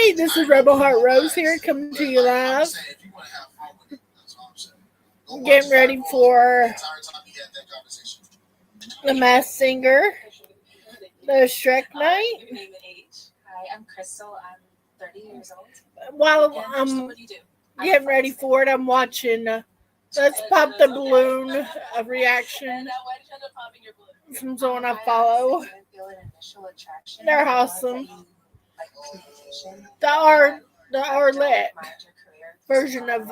Hey, this is Rebel Heart Rose here, coming to you live. Getting ready for the Masked Singer, the Shrek night. Hi, I'm Crystal. I'm 30 years old. While I'm getting ready for it, I'm watching Let's Pop the Balloon, a reaction from someone I follow. They're awesome. The Arlette version of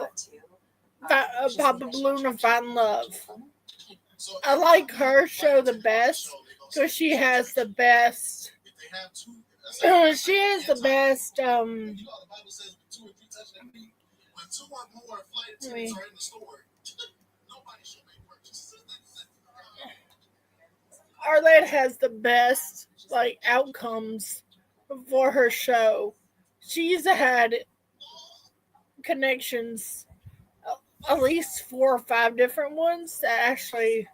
Pop the Balloon and Find Love. I like her show the best because she has the best. She has the best. Arlette has the best outcomes for her show. She's had connections, at least 4 or 5 different ones that actually,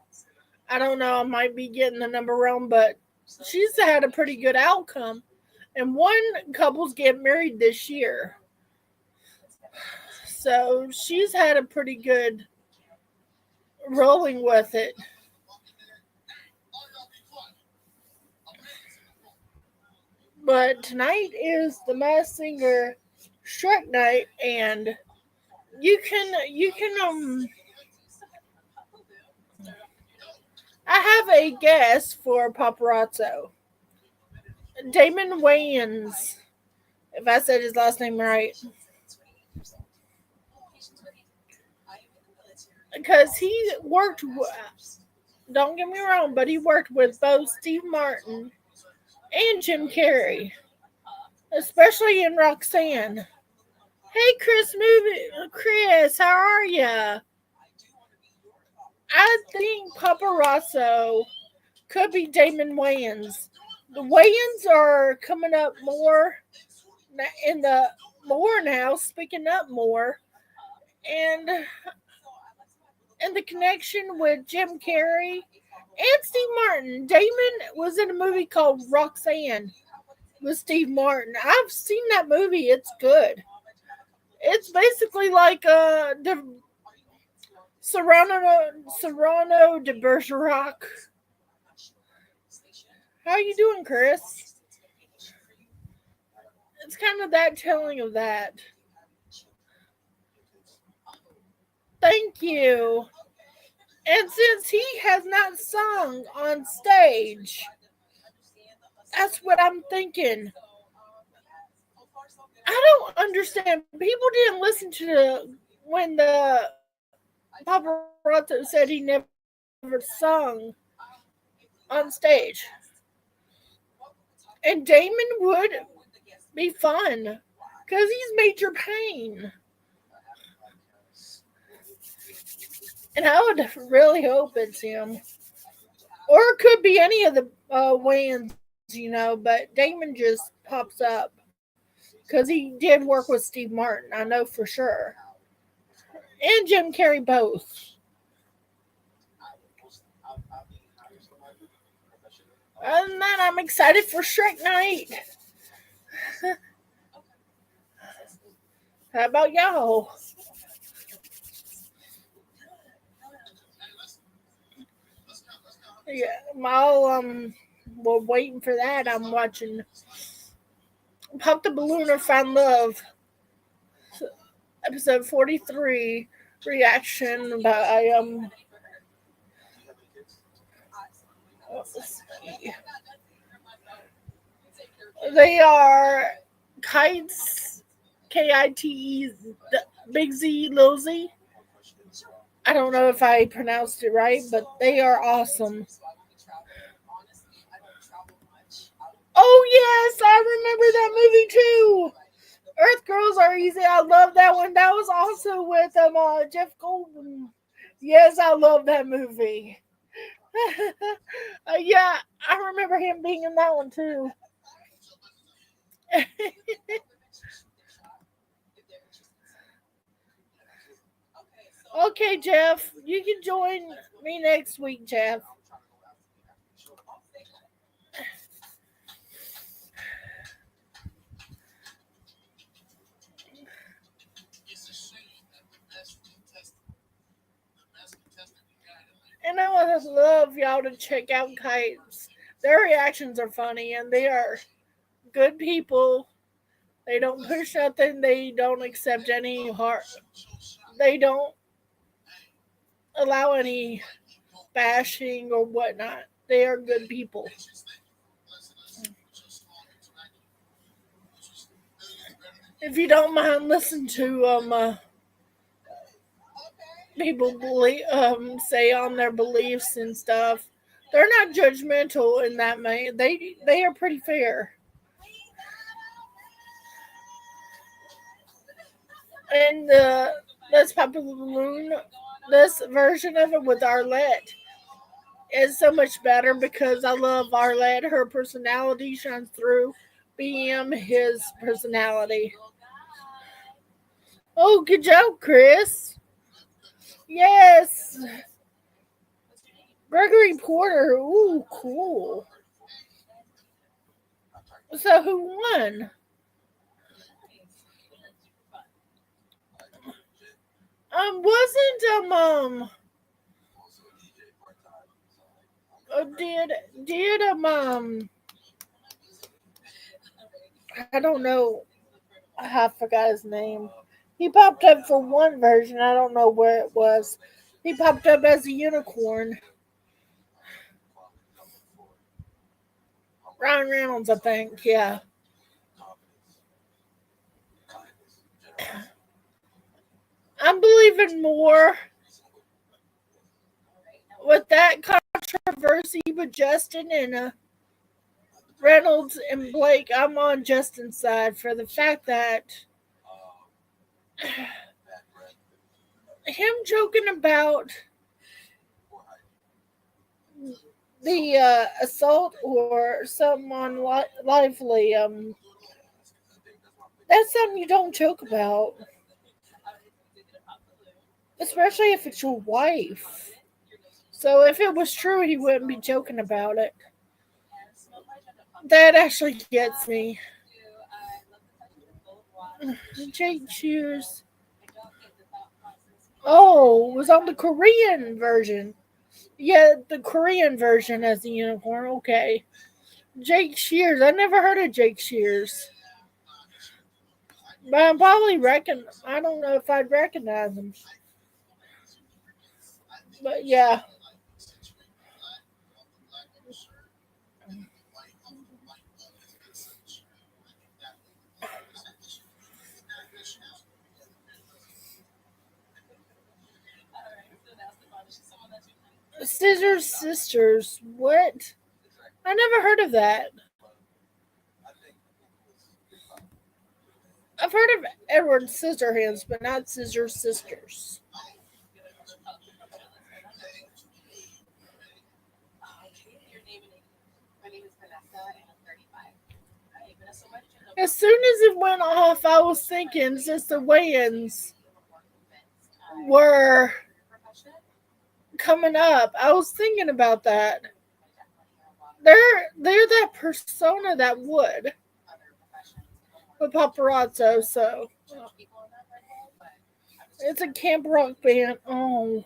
I don't know, I might be getting the number wrong, but she's had a pretty good outcome. And one couple's getting married this year. So she's had a pretty good rolling with it. But tonight is the Masked Singer Shrek night, and you can I have a guess for Paparazzo. Damon Wayans, if I said his last name right. Because he worked, don't get me wrong, but he worked with both Steve Martin and Jim Carrey, especially in Roxanne. Hey, Chris, how are ya? I think Paparazzo could be Damon Wayans. The Wayans are coming up more in the now, speaking up more, and the connection with Jim Carrey and Steve Martin. Damon was in a movie called Roxanne with Steve Martin. I've seen that movie. It's good. It's basically like Cyrano de Bergerac. How you doing, Chris? It's kind of that telling of that. Thank you. And since he has not sung on stage, that's what I'm thinking. I don't understand. People didn't listen to when the Paparazzo said he never sung on stage. And Damon would be fun because he's Major Payne. And I would really hope it's him. Or it could be any of the Wayans, but Damon just pops up. Because he did work with Steve Martin, I know for sure. And Jim Carrey both. Other than that, I'm excited for Shrek night. How about y'all? Yeah, while we're waiting for that, I'm watching Pop the Balloon or Find Love, episode 43 reaction by they are Kites, Kite, Big Z, Lil Z. I don't know if I pronounced it right, but they are awesome. Oh yes, I remember that movie too. Earth Girls Are Easy. I love that one. That was also with Jeff Goldblum. Yes, I love that movie. Yeah, I remember him being in that one too. Okay, Jeff, you can join me next week, Jeff. I love y'all to check out Kites. Their reactions are funny and they are good people. They don't push nothing. They don't accept any heart. They don't allow any bashing or whatnot. They are good people. If you don't mind, listen to people say on their beliefs and stuff. They're not judgmental in that way. They are pretty fair. And this Papa Balloon, this version of it with Arlette is so much better because I love Arlette. Her personality shines through. BM, his personality. Oh, good job, Chris. Yes. Gregory Porter. Ooh, cool. So who won? Wasn't did I don't know. I forgot his name. He popped up for one version. I don't know where it was. He popped up as a unicorn. Ryan Reynolds, I think. Yeah. I'm believing more with that controversy with Justin and Reynolds and Blake. I'm on Justin's side for the fact that him joking about the assault or someone lively, that's something you don't joke about, especially if it's your wife. So if it was true, he wouldn't be joking about it. That actually gets me. Jake Shears. Oh, it was on the Korean version. Yeah, the Korean version as a unicorn. Okay. Jake Shears. I never heard of Jake Shears. But I'm probably I don't know if I'd recognize him. But yeah. Scissors Sisters. What? I never heard of that. I've heard of Edward Scissorhands, but not Scissor Sisters. As soon as it went off, I was thinking since the weigh-ins were coming up, I was thinking about that. They're that persona that would with paparazzo. So it's a Camp Rock band. Oh,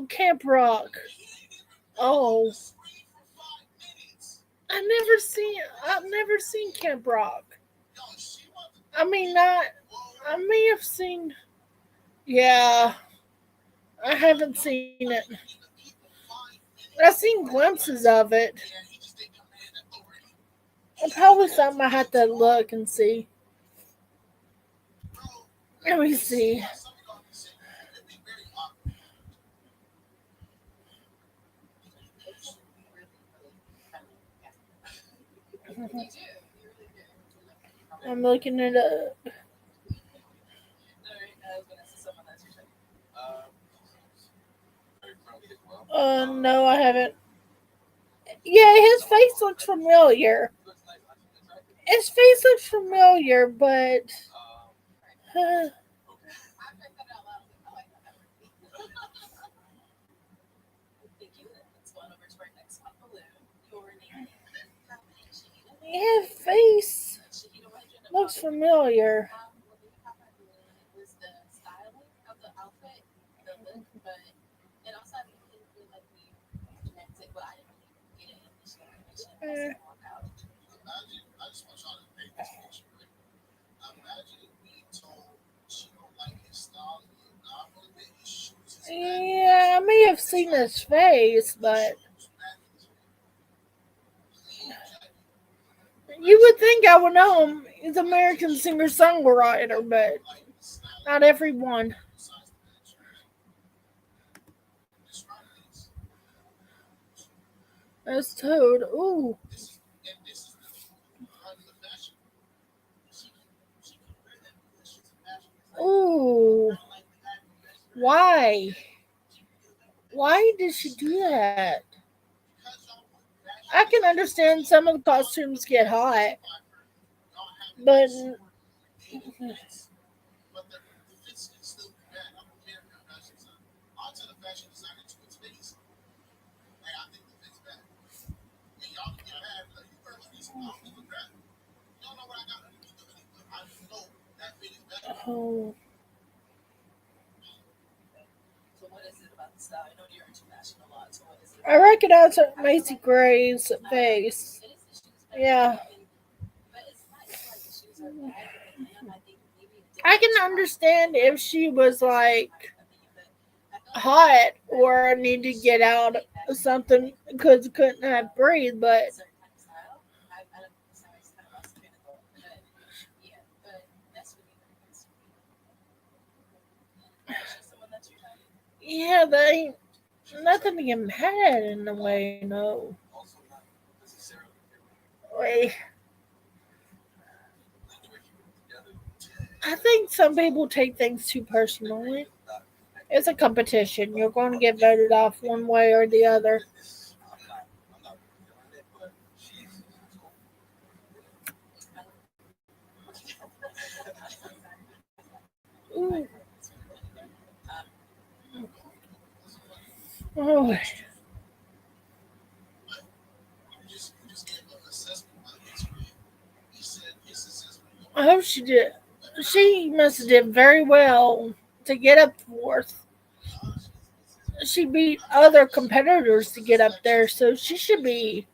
Camp Rock. Oh, I've never seen Camp Rock. I mean, not. I may have seen. Yeah, I haven't seen it. I've seen glimpses of it. It's probably something I have to look and see. Let me see. I'm looking it up. No, I haven't. Yeah, his face looks familiar. His face looks familiar, but uh, his face looks familiar. Eh. Yeah, I may have seen his face, but you would think I would know him. He's an American singer songwriter, but not everyone. That's Toad. Ooh. Ooh. Why? Why did she do that? I can understand some of the costumes get hot, but oh, I recognize Macy Gray's face. Yeah, I can understand if she was like hot or need to get out of something because couldn't have breathed, but yeah, they ain't nothing to get mad at in a way. No, Like, I think some people take things too personally. It's a competition. You're going to get voted off one way or the other. Ooh. Oh, I hope she did. She must have did very well to get up fourth. She beat other competitors to get up there, so she should be.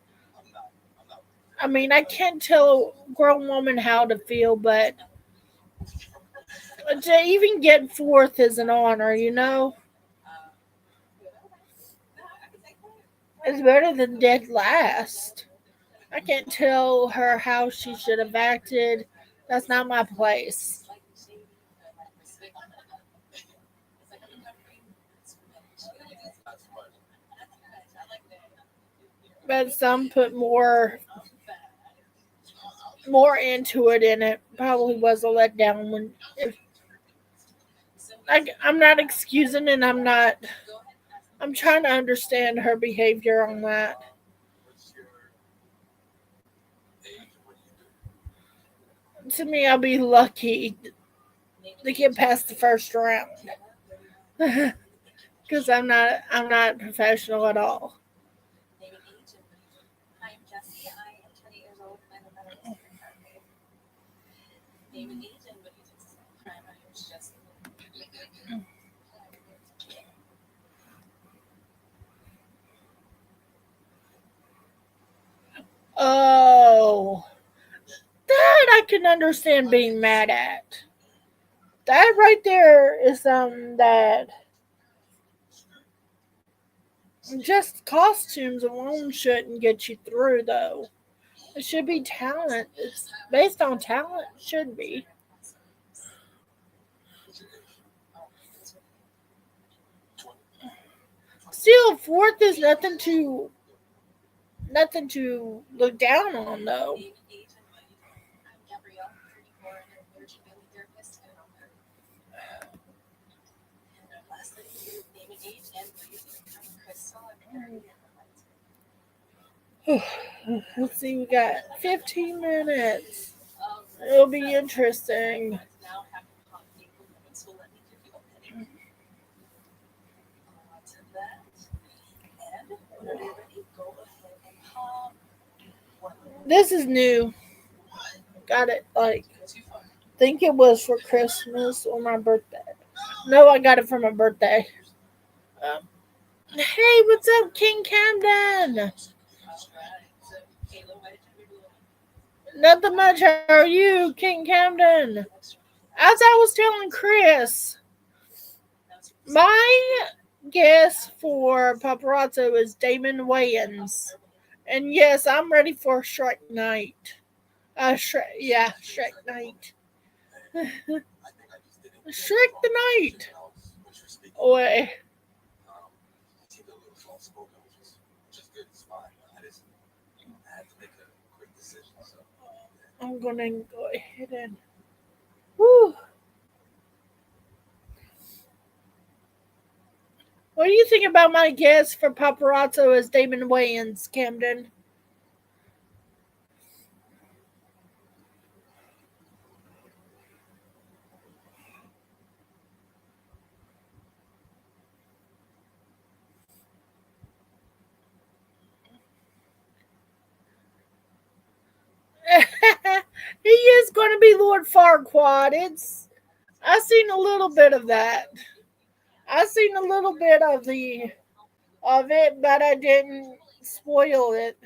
I mean, I can't tell a grown woman how to feel, but to even get fourth is an honor, you know? It's better than dead last. I can't tell her how she should have acted. That's not my place. But some put more into it, and it probably was a letdown. When if I'm not excusing, and I'm not. I'm trying to understand her behavior on that. To me, I'll be lucky to get past the first round because I'm not professional at all. Oh, that I can understand being mad at. That right there is something that just costumes alone shouldn't get you through, though. It should be talent. It's based on talent. Should be. Still, fourth is nothing to look down on, though. Let's see, we got 15 minutes. It'll be interesting. This is new. Got it like think it was for Christmas or my birthday. No, I got it for my birthday. Um, Hey, what's up, King Camden? Nothing much. How are you, King Camden? As I was telling Chris, my guess for Paparazzo is Damon Wayans. And yes, I'm ready for Shrek Night. Shrek Night. Shrek the Night. Oi. I'm gonna go ahead and. Whew. What do you think about my guess for Paparazzo as Damon Wayans, Camden? He is going to be Lord Farquaad. I've seen a little bit of that. I've seen a little bit of it, but I didn't spoil it.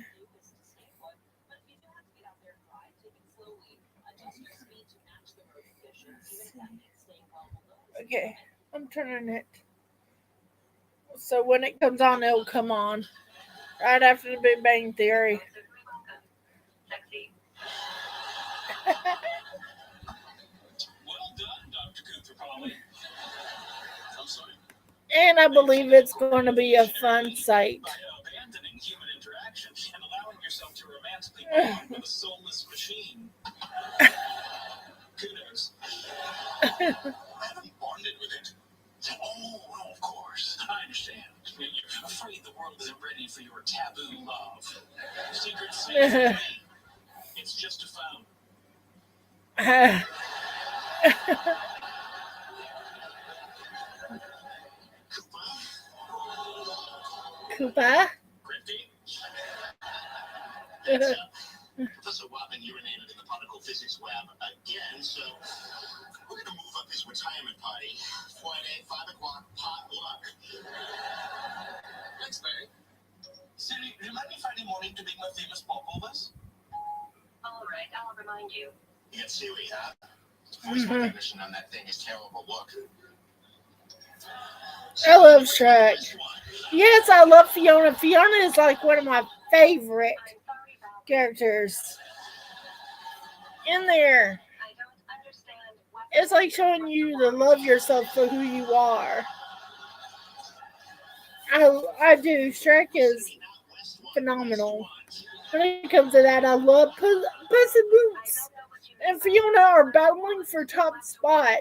Okay, I'm turning it so when it comes on, it'll come on right after the Big Bang Theory. And I believe it's going to be a fun sight. Koopa? Professor Robin urinated in the particle physics lab again, so we're going to move up his retirement party. Friday, 5 o'clock, potluck. Thanks, Barry. Siri, remind me Friday morning to make my famous popovers. All right, I'll remind you. You get Siri, huh? Voice recognition on that thing is terrible. Look. I love Shrek. Yes, I love Fiona. Fiona is like one of my favorite characters in there. It's like showing you to love yourself for who you are. I do. Shrek is phenomenal. When it comes to that, I love Puss in Boots and Fiona are battling for top spot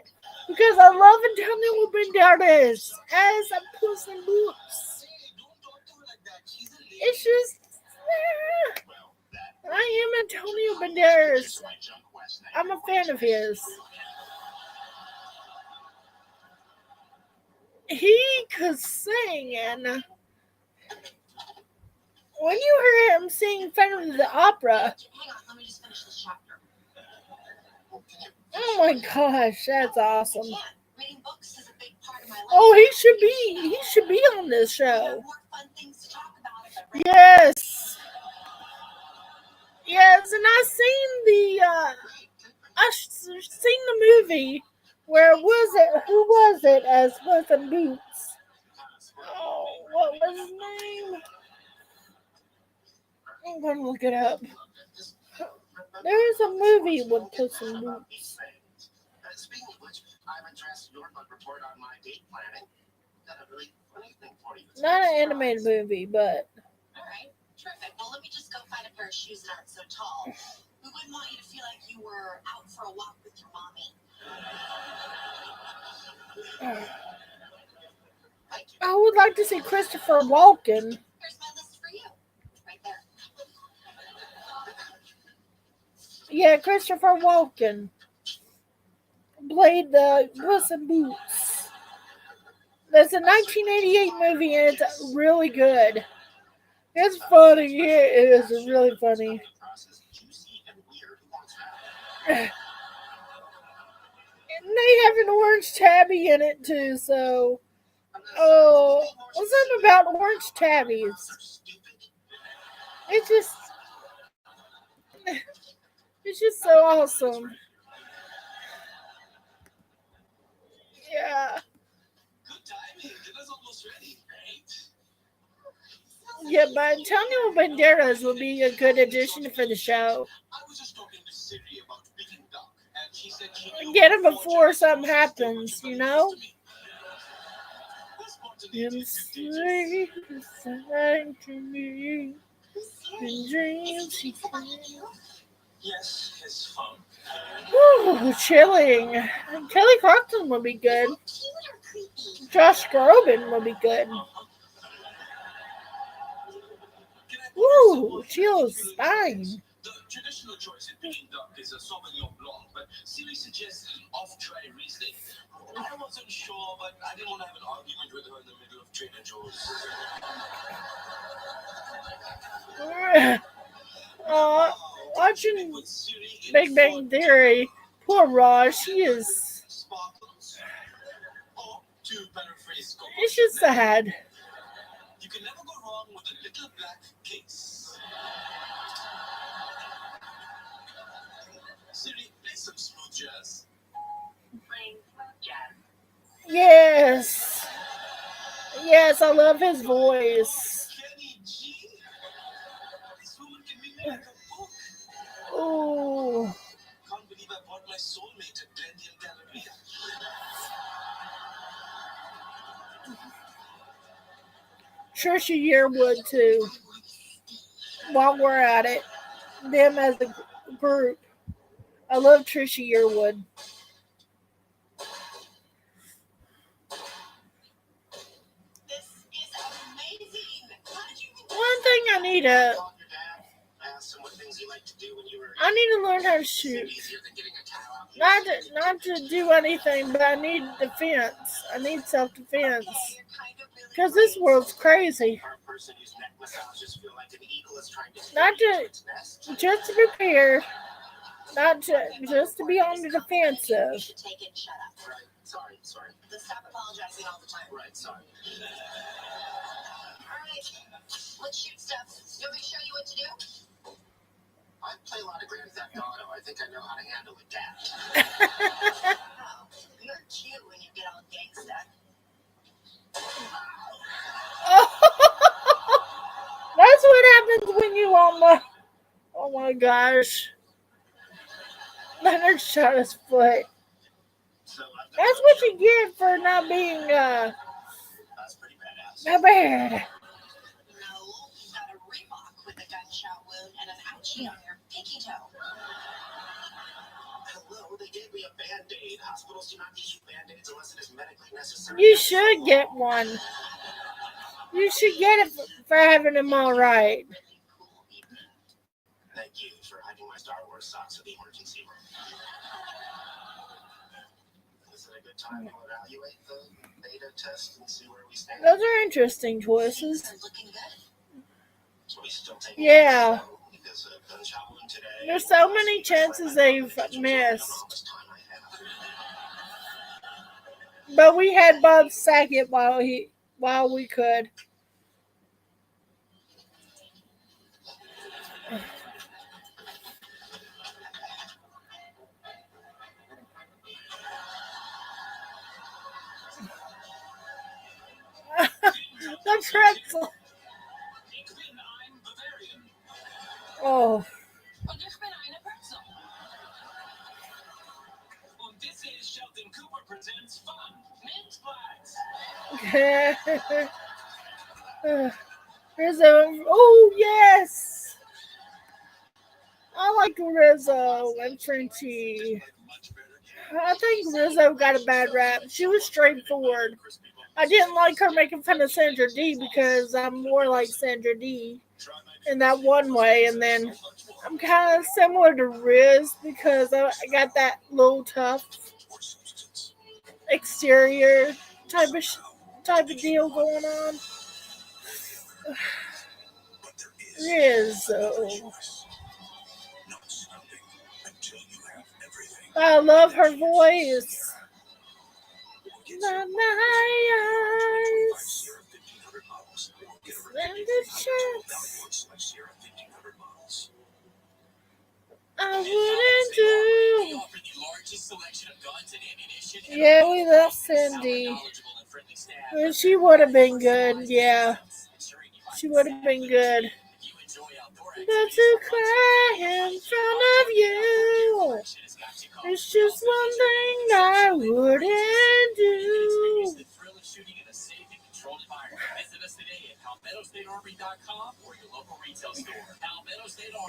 because I love Antonio Banderas as a Puss in Boots. It's just, I am Antonio Banderas. I'm a fan of his. He could sing, and when you heard him sing Phantom of the Opera, Hang on, let me just finish this chapter. oh my gosh, that's awesome. Reading books is a big part of my life. Oh, he should be on this We have show. more fun things to talk about if I read. Yes. Yes, and seen the movie where who was it as Puss in Boots? Oh, what was his name? I'm gonna look it up. There's a movie with Puss in Boots. Speaking of which, I've addressed your report on my date planning. Got a really funny thing for you. Not an animated movie, but All right, terrific. Well, let me just go find a pair of shoes that aren't so tall. We wouldn't want you to feel like you were out for a walk with your mommy. I would like to see Christopher Walken. Here's my list for you. Right there. Yeah, Christopher Walken played the Puss in Boots. That's a 1988 movie, and it's really good. It's funny. It is really funny. And they have an orange tabby in it too, so Oh, what's up about orange tabbies? It's just, it's just so awesome. Yeah, Good timing. Dinner's almost ready. Right? yeah, but Antonio Banderas would be a good addition for the show. I was just talking to Siri about Peking duck, and she said she knew Get him about before Georgia. something happens, you know? This spontaneity And is contagious. sleep sang to me in dreams he came. Yes, it's fun. Whew, chilling. Kelly Clarkson would be good. Cute or creepy? Josh Groban would be good. Can I put Woo, myself chills, on spine. The traditional choice in Peking duck is a Sauvignon Blanc, but Siri suggested an off-dry Riesling. I wasn't sure, but I didn't want to have an argument with her in the middle of Trader Joe's. Watching With Siri in Big Bang Theory, poor Raj, she is. sparkles. Or, to paraphrase Coco It's just Chanel, sad. you can never go wrong with a little black case. Siri, play some smooth jazz. Playing smooth jazz. Yes. Yes, I love his voice. Kenny G. This woman can be made like a book. Ooh. Can't believe I bought my soulmate at Glendale Galleria. Trisha Yearwood, too. While we're at it, them as a group. I love Trisha Yearwood. This is amazing. How did you even One thing I need to Called your dad. Asked him what things he liked to do when you were I need to learn how to shoot. easier than getting a towel out. Not to do anything, but I need defense. I need self defense. you're kind of really Because this world's crazy. Or a person whose neck massages feel like an eagle is trying to Not steal to- into its nest. Just to prepare, not to just to be on the You defensive. should take it and shut up. Right. Sorry. Then stop apologizing all the time. Right, sorry. Alright, let's shoot stuff. You want me to show you what to do? I play a lot of Grand Theft Auto. I think I know how to handle a dad. Oh, you're cute when you get all gangsta. That's what happens when you on the. Oh my gosh. Leonard shot his foot. So I've got That's what you get for not being That's pretty badass. a bad. No, you got a Reebok with a gunshot wound and an ouchie on your pinky toe. Hello, they gave me a Band-Aid. Hospitals do not issue Band-Aids unless it is medically necessary. You should get one. You should get it for having them all right. Really cool evening. Thank you for hiding my Star Wars socks at the emergency room. Is it a good time to evaluate the beta test and see where we stand? Those are interesting choices. Things are looking good. So we still taking Yeah. it slow because a gunshot wound today. There's so many chances they've missed. But we had Bob Saget while we could. The pretzel. Oh. Und ich bin eine Pretzel. Und this is Sheldon Cooper presents Fun Mint Flats. Rizzo. Oh, yes. I like Rizzo and Frenchie. I think Rizzo got a bad rap. She was straightforward. I didn't like her making fun of Sandra Dee because I'm more like Sandra Dee in that one way. And then I'm kind of similar to Riz because I got that little tough exterior type of deal going on. Rizzo. I love her voice. And the chance I wouldn't do. Yeah, we love Cindy. Well, she would have been good, yeah. She would have been good. But to cry in front of you, it's just one thing I wouldn't do.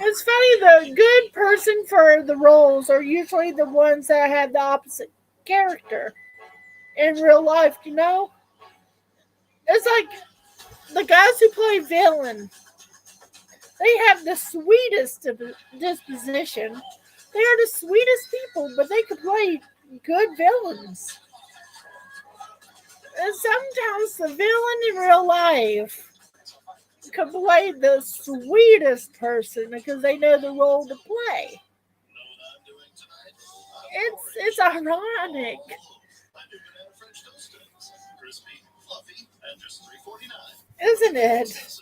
It's funny, the good person for the roles are usually the ones that have the opposite character in real life, you know? It's like the guys who play villain, they have the sweetest disposition. They are the sweetest people, but they can play good villains. And sometimes the villain in real life can play the sweetest person because they know the role to play. It's ironic, isn't it?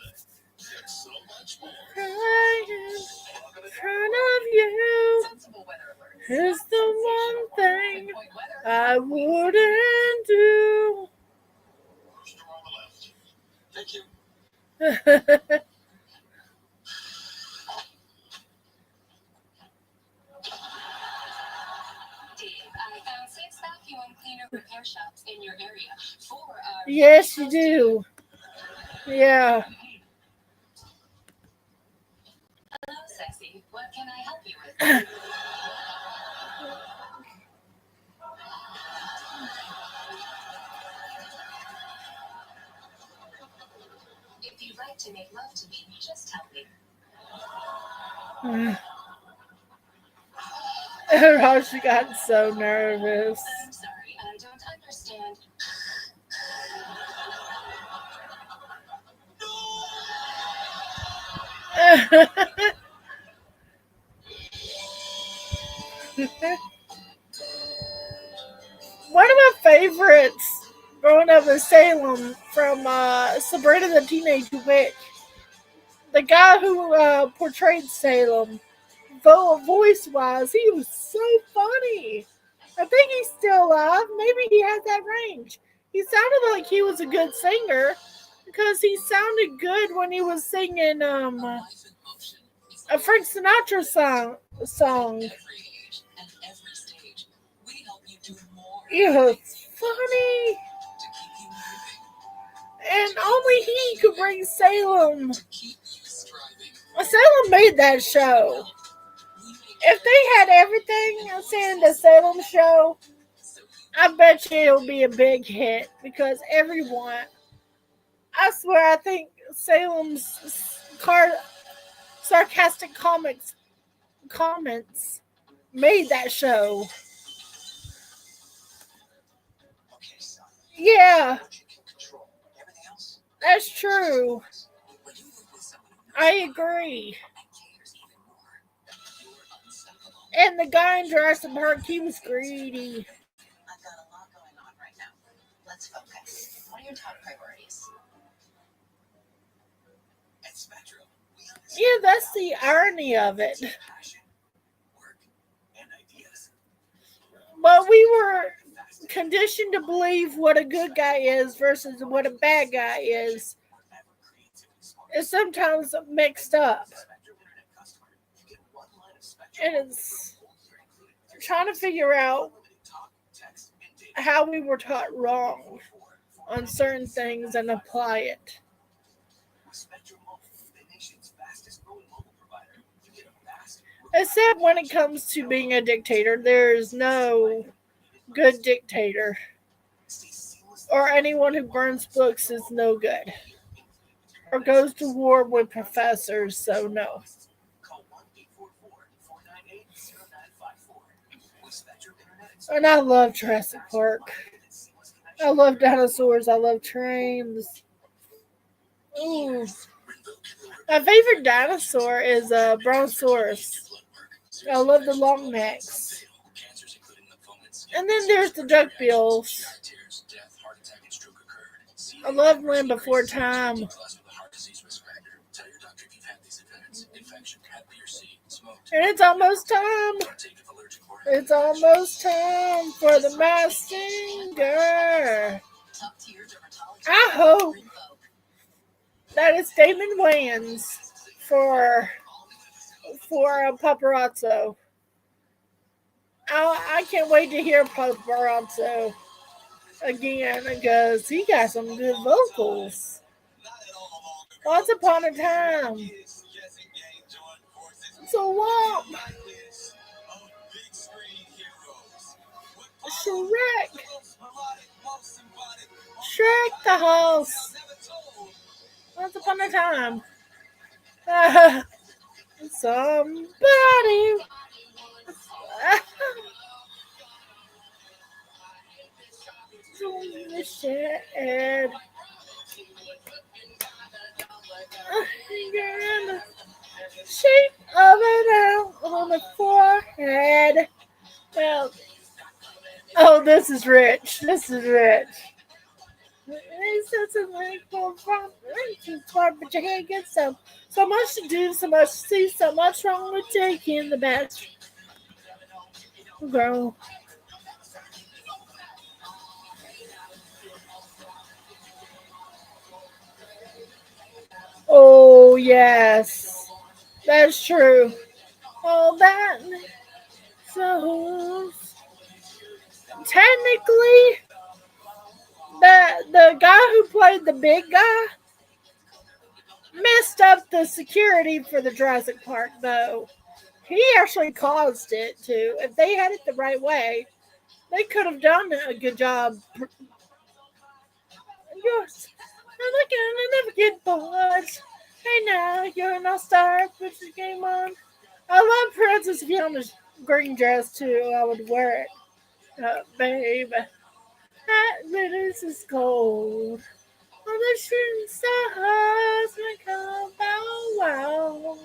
Crying in front of you is the one thing I wouldn't do. Thank you. I found 6 vacuum cleaner repair shops in your area. 4 are... Yes, you do. Yeah. Hello, sexy. What can I help you with? If you'd like to make love to me, just tell me. She got so nervous. I'm sorry, I don't understand. One of my favorites growing up in Salem from Sabrina the Teenage Witch. The guy who portrayed Salem, voice-wise, he was so funny. I think he's still alive. Maybe he has that range. He sounded like he was a good singer because he sounded good when he was singing a Frank Sinatra song. Yeah, it's funny. And only he could bring Salem. Salem made that show. If they had everything saying the Salem show, I bet you it'll be a big hit because everyone, I swear, I think Salem's sarcastic comments made that show. Yeah, that's true. I agree. And the guy in Jurassic Park, he was greedy. I've got a lot going on right now. Let's focus. What are your top priorities? Yeah, that's the irony of it. But we were conditioned to believe what a good guy is versus what a bad guy is. It's sometimes mixed up. And it's trying to figure out how we were taught wrong on certain things and apply it. Except when it comes to being a dictator, there's no good dictator. Or anyone who burns books is no good. Or goes to war with professors, so no. And I love Jurassic Park. I love dinosaurs. I love trains. Ooh. My favorite dinosaur is Brontosaurus. I love the long necks. And then there's the duckbills. I love Land Before Time. And it's almost time. It's almost time for the Masked Singer. I hope that it's Damon Wayans for Paparazzo. I can't wait to hear Paparazzo again because he got some good vocals. Once upon a time. So what? Shrek. Shrek the house. Once upon a time. Somebody. The shed. Shape of it out on the forehead. Well, oh, this is rich. This is rich. It's such a like but your head gets so much to do, so much to see, so much wrong with taking the best. Girl. Oh yes, that's true. All that. So technically, the guy who played the big guy messed up the security for the Jurassic Park, though. He actually caused it too. If they had it the right way, they could have done a good job. Yes, I'm looking and I never get bored. Hey now, you're not star. Put your game on. I love Princess Fiona's green dress too. I would wear it, babe. That this is cold. On the shooting stars, we come bow wow.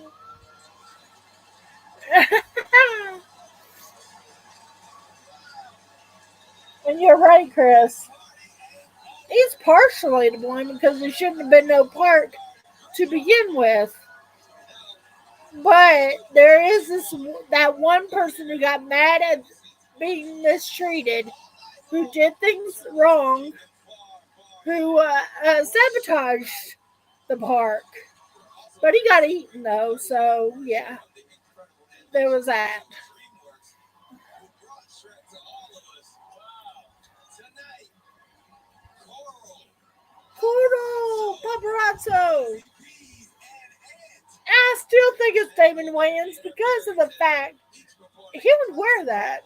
And you're right, Chris. He's partially to blame because there shouldn't have been no park to begin with. But there is that one person who got mad at being mistreated, who did things wrong, who sabotaged the park. But he got eaten though, so yeah, there was that. Coral, paparazzo. I still think it's Damon Wayans because of the fact he would wear that.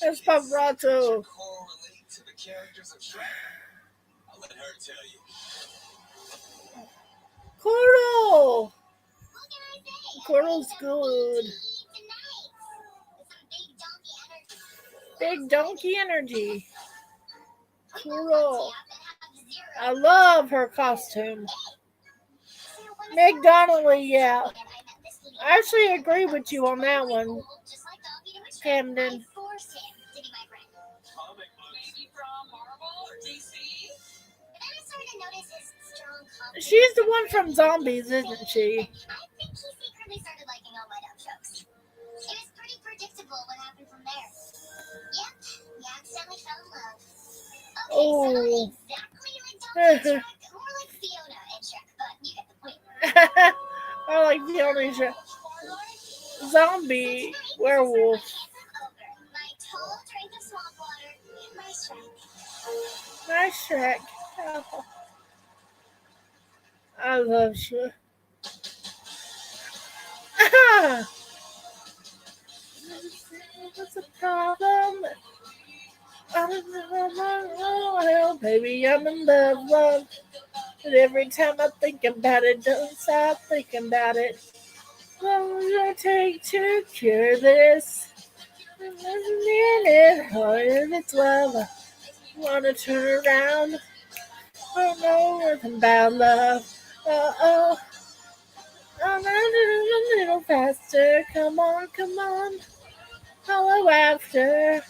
That's paparazzo. Coral. Coral's good. Big donkey energy. Coral. I love her costume. Meg Donnelly, yeah. I actually agree with you on that one, Camden. She's the one from Zombies, isn't she? Oh. I like the only zombie werewolf. Nice Shrek. Oh, I love Shrek. What's the problem? I don't know. Oh, baby, I'm in love. And every time I think about it, don't stop thinking about it. What will it take to cure this? It hard it's love. I wanna turn around. I don't know nothing about love. Oh, I'm a little faster. Come on. Follow after.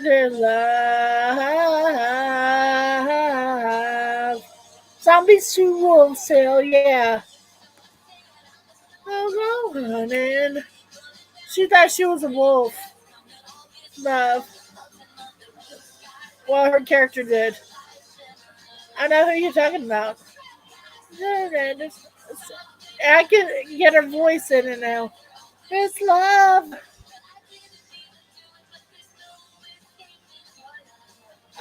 Their love. Zombies to Wolves Tale, yeah. Oh, go running. She thought she was a wolf. Love. Well, her character did. I know who you're talking about. I can get her voice in it now. It's love.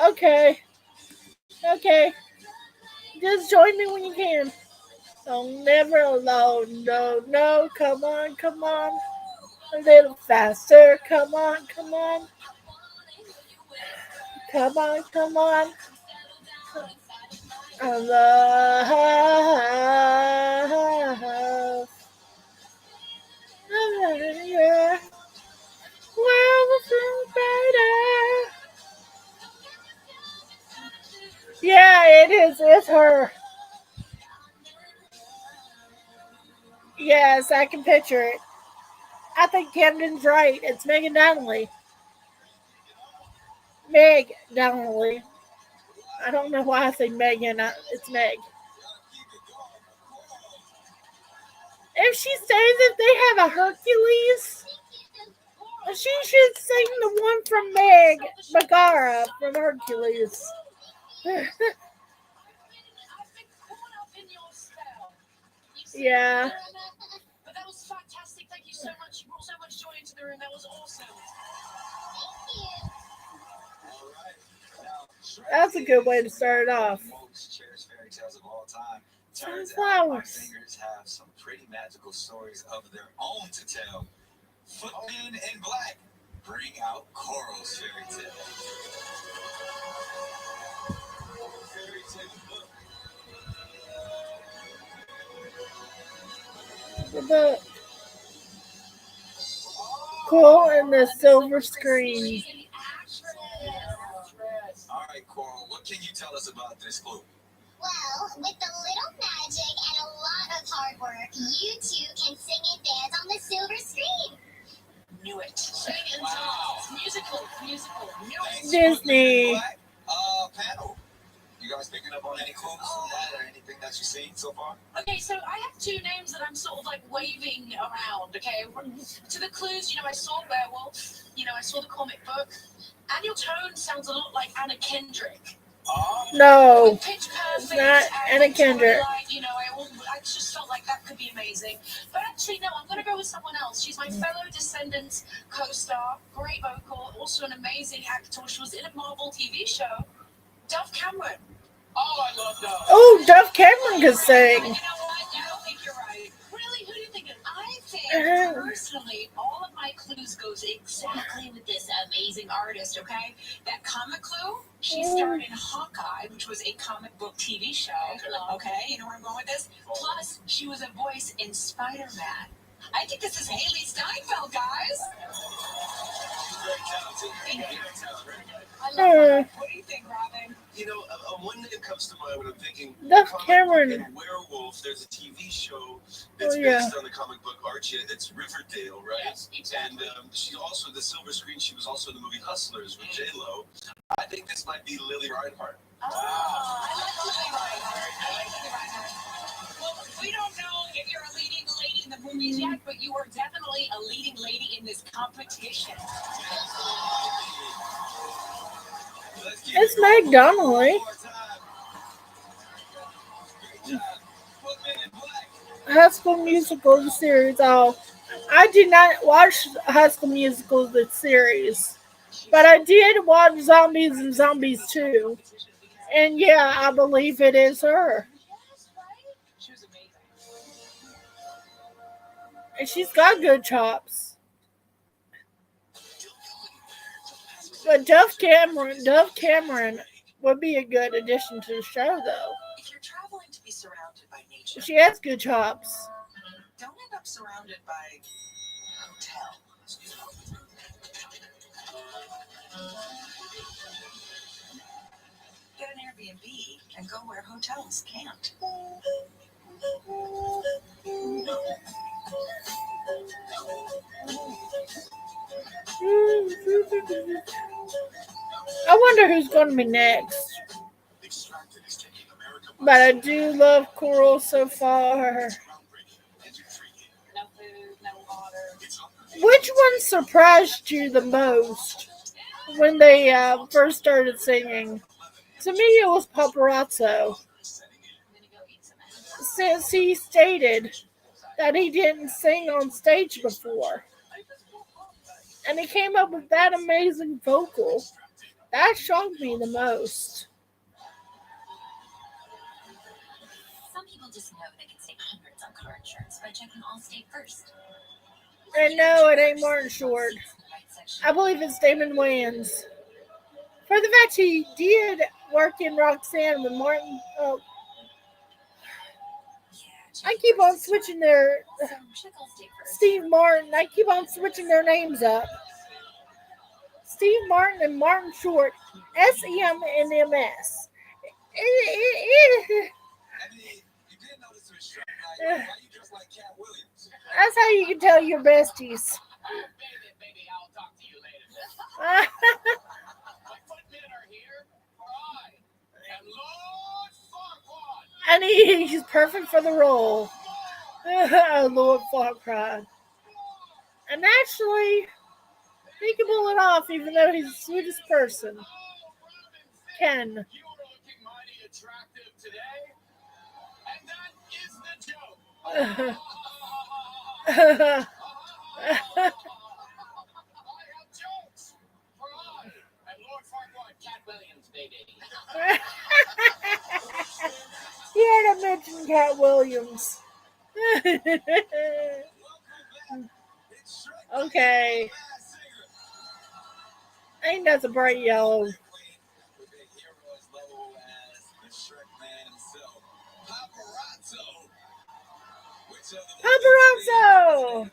Okay. Okay. Just join me when you can. Oh, never alone. No, no. Come on, come on. A little faster. Come on, come on. Come on, come on. I love. Yeah. Well, better. Yeah, it is. It's her. Yes, I can picture it. I think Camden's right. It's Megan Donnelly. Meg Donnelly. I don't know why I say Megan. It's Meg. If she says if they have a Hercules, she should sing the one from Meg Megara from Hercules. Yeah. But that was fantastic. Thank you so much. You brought so much joy into the room. That was awesome. That's a good way to start it off. Most cherished fairy tales of all time. Turns out Sunflowers. singers have some pretty magical stories of their own to tell. Footman in Black, bring out Coral's fairy tale. Fairy tale book. The cool and the silver screen. All right, Coral, what can you tell us about this clue? Well, with a little magic and a lot of hard work, you two can sing and dance on the silver screen. Knew it. Sing and dance. Musical. Knew it. Disney. Panel. You guys picking up on any clues from that or anything that you've seen so far? Okay, so I have two names that I'm sort of like waving around, okay? To the clues, I saw Werewolf, I saw the comic book. And your tone sounds a lot like Anna Kendrick. No, With Pitch it's Perfect not and Anna Kendrick. Twilight, I just felt like that could be amazing. But actually, no, I'm going to go with someone else. She's my fellow Descendants co-star, great vocal, also an amazing actor. She was in a Marvel TV show. Dove Cameron. Oh, I love those. Oh, Dove Cameron can sing. You know what? I think you're right. Really? Who do you think? I think, personally, all of my clues goes exactly with this amazing artist, okay? That comic clue, she starred in Hawkeye, which was a comic book TV show, okay? You know where I'm going with this? Plus, she was a voice in Spider-Man. I think this is Haley Steinfeld, guys. Very talented. Thank you. Very talented. I love that. What do you think, Robin? One name comes to mind when I'm thinking Dove comic Cameron. book and Werewolf. There's a TV show that's yeah. based on the comic book Archie. It's Riverdale, right? Yes, exactly. And she also, the silver screen, she was also in the movie Hustlers with J-Lo. I think this might be Lily Reinhart. Oh, I like Lily Reinhart. Well, we don't know if you're a leading lady in the movies yet, but you are definitely a leading lady in this competition. It's Meg Donnelly. High School Musical, the series. Oh, I did not watch High School Musical, the series. But I did watch Zombies and Zombies 2. And yeah, I believe it is her. And she's got good chops. But Dove Cameron would be a good addition to the show, though. If you're traveling to be surrounded by nature, She has good chops. don't end up surrounded by a hotel. Get an Airbnb and go where hotels can't. I wonder who's going to be next. But I do love Coral so far. No food, no water. Which one surprised you the most when they first started singing? To me, it was Paparazzo, I'm gonna go eat some eggs. since he stated that he didn't sing on stage before. And he came up with that amazing vocal. That shocked me the most. Some people just know they can save hundreds on car insurance by checking Allstate first. And no, it ain't Martin Short. I believe it's Damon Wayans. For the fact he did work in Roxanne with Martin. I keep on switching their. Also, check Allstate first. Steve Martin. I keep on switching their names up. Steve Martin and Martin Short. SEM and MS. That's how you can tell your besties. Baby, I'll talk to you later. Uh, My footmen are here, for I am Lord Farquaad. and he's perfect for the role. Lord Farquaad. And actually, he can pull it off even though he's the sweetest person. Ken. You are looking mighty attractive today, and that is the joke. I have jokes, for I am Lord Farquaad, Cat Williams, baby. He had to mention Cat Williams. Okay. I think that's a bright yellow. Paparazzo!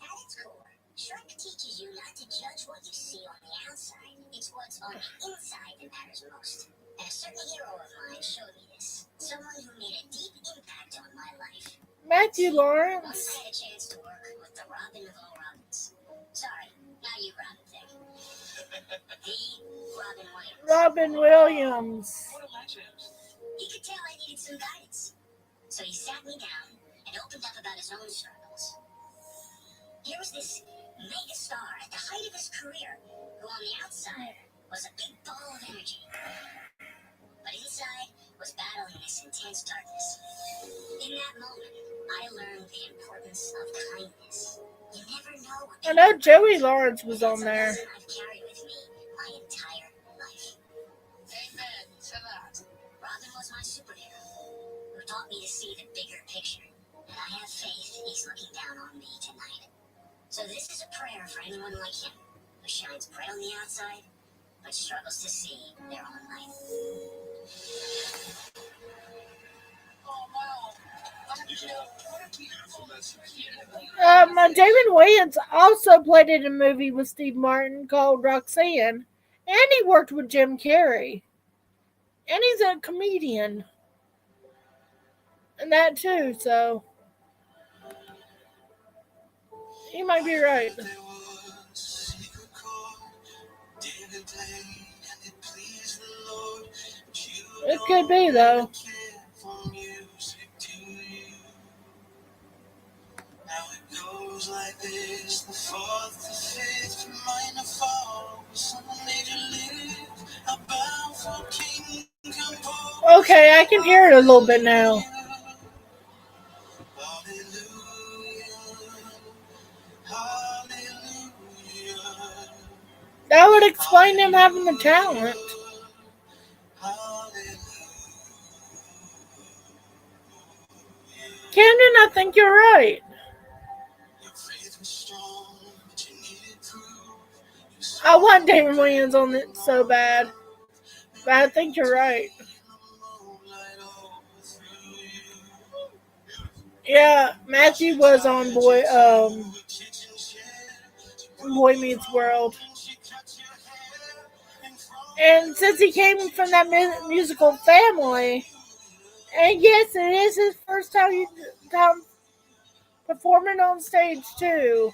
At its core, Shrek teaches you not to judge what you see on the outside. It's what's on the inside that matters most. And a certain hero of mine showed me this. Someone who made a deep impact on my life. Matthew Once Lawrence. I had a chance to work with the Robin of all Robins. Sorry, not you, Robin thing. The Robin Williams. Robin Williams. What a legend. He could tell I needed some guidance. So he sat me down and opened up about his own struggles. Here was this mega star at the height of his career, who on the outside was a big ball of energy. But inside was battling this intense darkness. In that moment, I learned the importance of kindness. You never know what I know Joey Lawrence was on there. lesson I've carried with me my entire life. Amen to that. Robin was my superhero, who taught me to see the bigger picture. And I have faith he's looking down on me tonight. So this is a prayer for anyone like him, who shines bright on the outside, but struggles to see their own light. Oh, wow. What a beautiful message. Damon Wayans also played in a movie with Steve Martin called Roxanne, and he worked with Jim Carrey. And he's a comedian. And that too, so you might be right. It could be, though. Now it goes like this, the fourth, the fifth, minor fall, someone made you live, about for king, compose. Okay, I can hear it a little bit now. That would explain him having the talent. Camden, I think you're right. I want Damon Wayans on it so bad. But I think you're right. Yeah, Matthew was on Boy Meets World. And since he came from that musical family, and yes, it is his first time performing on stage too.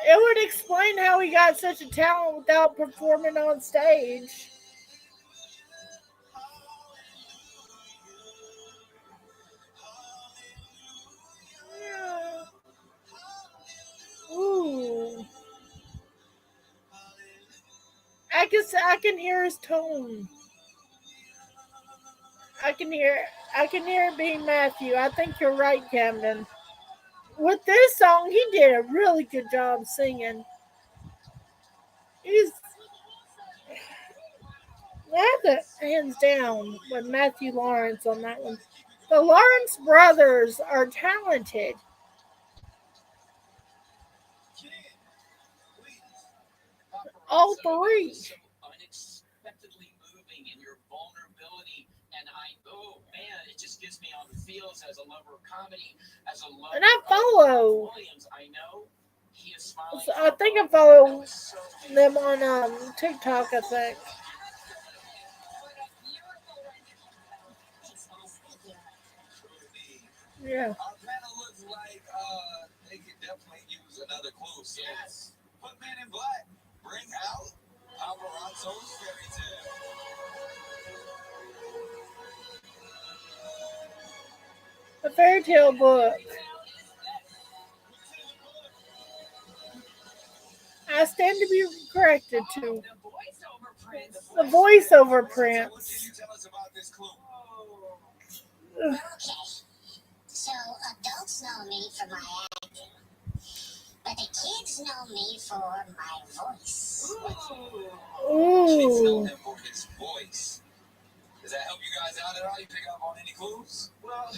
It would explain how he got such a talent without performing on stage. Yeah. Ooh. I can hear his tone. I can hear I can hear it being Matthew. I think you're right, Camden. With this song, he did a really good job singing. He's that's hands down with Matthew Lawrence on that one. The Lawrence brothers are talented. All three. Unexpectedly moving in your vulnerability, and it just gives me all the feels as a lover of comedy, as a lover And I follow. of Williams. I know he is smiling. So I think I follow them on TikTok. I think. Yeah. Our panel looks like they could definitely use another clue. So yes. Put Men in Black. Bring out Alvarato's fairy tale. A fairy tale book. I stand to be corrected too. The voiceover prince. What can you tell us about this clue? Okay. So adults know me for my acting, but the kids know me for my voice. Kids know Ooh. him for his voice. Does that help you guys out at all? You pick up on any clues? Well,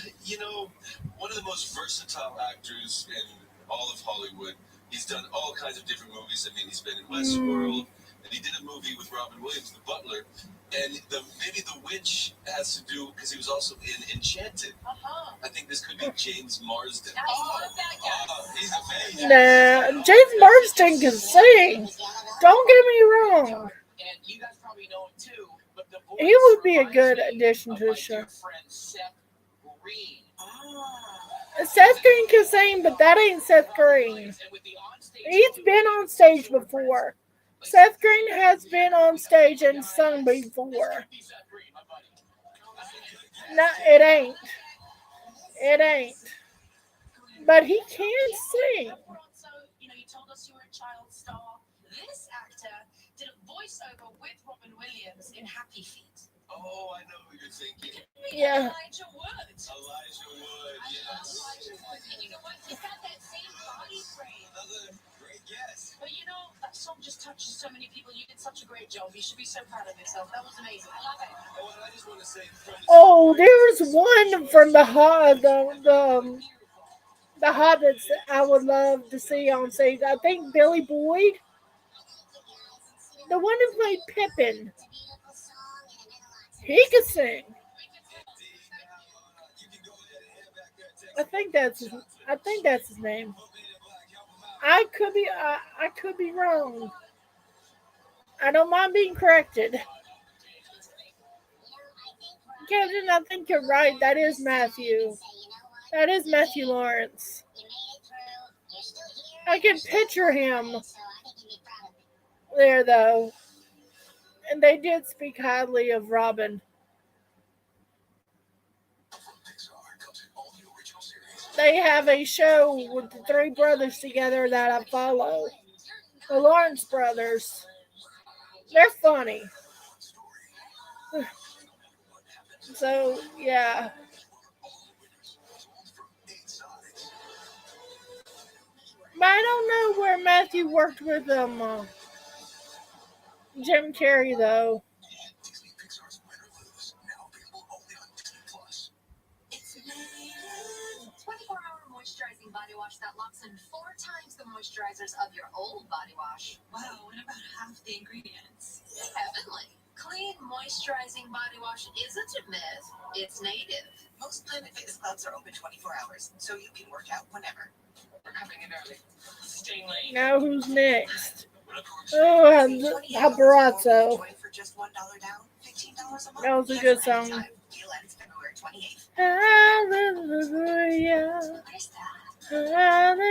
one of the most versatile actors in all of Hollywood. He's done all kinds of different movies. I mean, he's been in Westworld, and he did a movie with Robin Williams, The Butler. And maybe The Witch has to do because he was also in Enchanted. I think this could be James Marsden. He's amazing. Nah, James Marsden can sing. Don't get me wrong. And you guys probably know him too, but the voice He would be a good reminds me addition of to my the show. dear friend Seth Green. Seth Green can sing, but that ain't Seth Green. And with the onstage He's been on stage before. Seth Green has been on stage and sung before. No, it ain't. It ain't. But he can sing. You told us you were a child star. This actor did a voiceover with Robin Williams in Happy Feet. Oh, I know who you're thinking. Yeah. Elijah Wood. Elijah Wood, yes. Elijah Wood. And you know what? He's got that same body frame. Another great guess. But that song just touches so many people. You did such a great job. You should be so proud of yourself. That was amazing. I love it. Oh, and I just want to say, Oh, there's one from the Hobbits that I would love to see on stage. I think Billy Boyd, the one who played Pippin, he could sing. I think that's his name. I could be wrong. I don't mind being corrected. Kevin, I think you're right. That is Matthew. That is Matthew Lawrence. I can picture him there, though. And they did speak highly of Robin. They have a show with the three brothers together that I follow. The Lawrence brothers. They're funny. So, yeah. But I don't know where Matthew worked with Jim Carrey, though. 24-hour moisturizing body wash that locks in 4 times the moisturizers of your old body wash. Wow, and about half the ingredients. Heavenly. Clean moisturizing body wash isn't a myth, it's native. Most Planet Fitness clubs are open 24 hours, so you can work out whenever. We're coming in early. Staying late. Now who's next? Oh, Habarazzo. For just $1 down, $15 a month. That was a good song. Deal ends February 28th. Hallelujah. What is that? Hallelujah.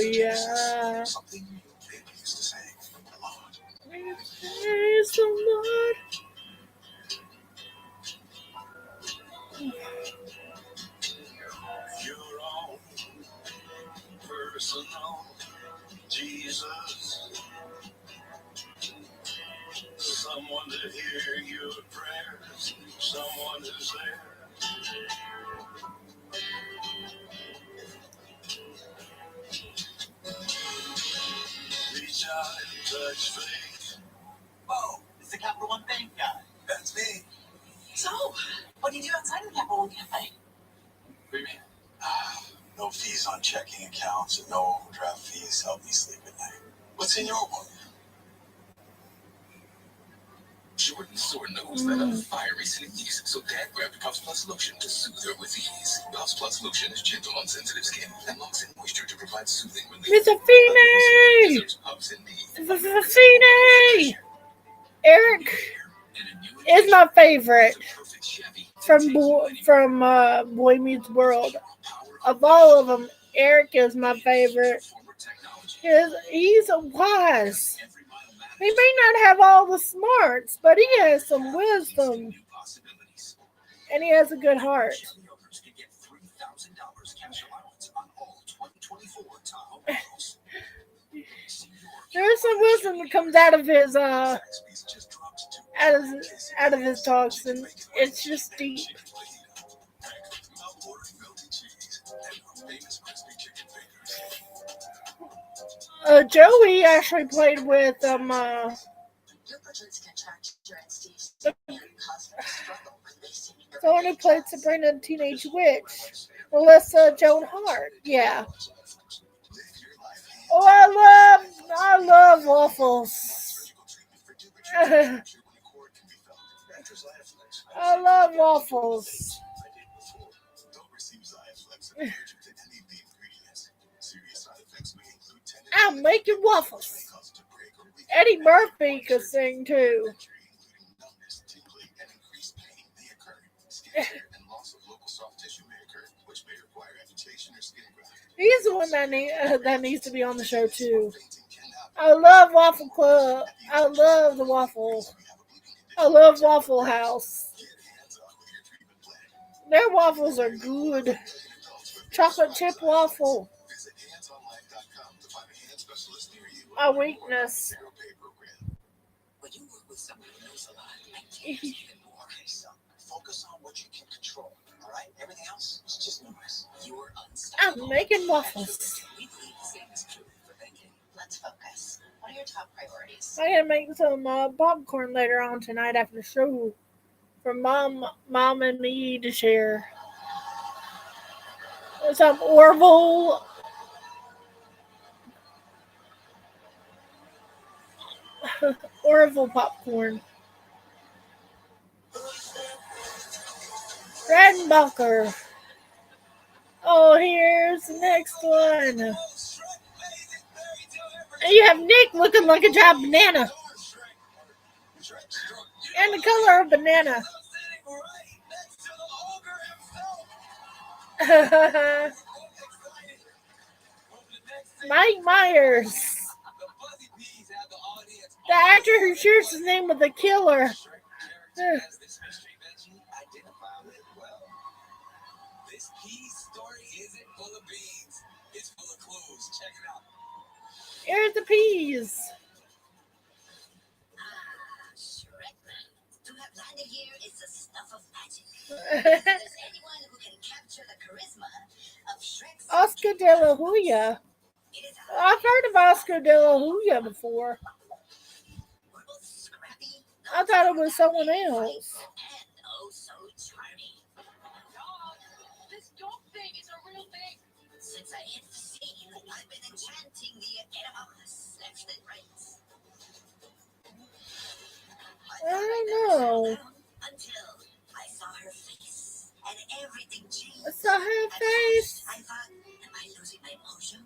Hallelujah. Something baby used to say a lot. Praise the Lord. Your own personal Jesus. Someone to hear your prayers. Someone who's there. Reach out and touch faith. Whoa, it's the Capital One Bank guy. That's me. So, what do you do outside of the Capital One Cafe? What do you mean? No fees on checking accounts and no overdraft fees help me sleep at night. What's in your one? Jordan sore nose that on fire recently used, so Dad grabbed Puffs Plus lotion to soothe her with ease. Puffs Plus lotion is gentle on sensitive skin and locks in moisture to provide soothing relief. Mr. Feeney! Puffs indeed. Feeney! Eric is my favorite from Boy Meets World. Of all of them, Eric is my favorite. He's wise. He may not have all the smarts, but he has some wisdom. And he has a good heart. There's some wisdom that comes out of his talks, and it's just deep. Joey actually played with Your vigilance can track your entities and cause them to struggle with facing your someone who played Sabrina the Teenage Witch, Melissa Joan Hart. Yeah. Oh, I love waffles. I love waffles. I'm making waffles. Eddie Murphy could sing too. He's the one that needs to be on the show too. I love Waffle Club. I love the waffles. I love Waffle House. Their waffles are good. Chocolate chip waffle. My weakness. When you work with someone who knows a lot, I can't even more. So focus on what you can control. All right? Everything else is just noise. You're unstoppable. I'm making waffles. We believe the same is true for banking. Let's focus. What are your top priorities? I'm gonna make some popcorn later on tonight after the show for Mom and me to share. Some Orville popcorn. Redenbacher. Oh, here's the next one. And you have Nick looking like a giant banana. And the color of banana. Mike Myers. The actor who shares his name with the killer. This Peas story isn't full of beans. It's full of clues. Check it out. Here's the peas. Shrekman. To have landed here is the stuff of magic. If there's anyone who can capture the charisma of Shrek's Oscar de la Hoya. it is I've heard of Oscar de la Hoya before. we're both scrappy. I thought it was someone else. And oh so charming. This dog thing is a real thing. Since I hit the scene, I've been enchanting the enemas left and right. I don't know. Until I saw her face, and everything changed. I saw her face. I thought, am I losing my mojo?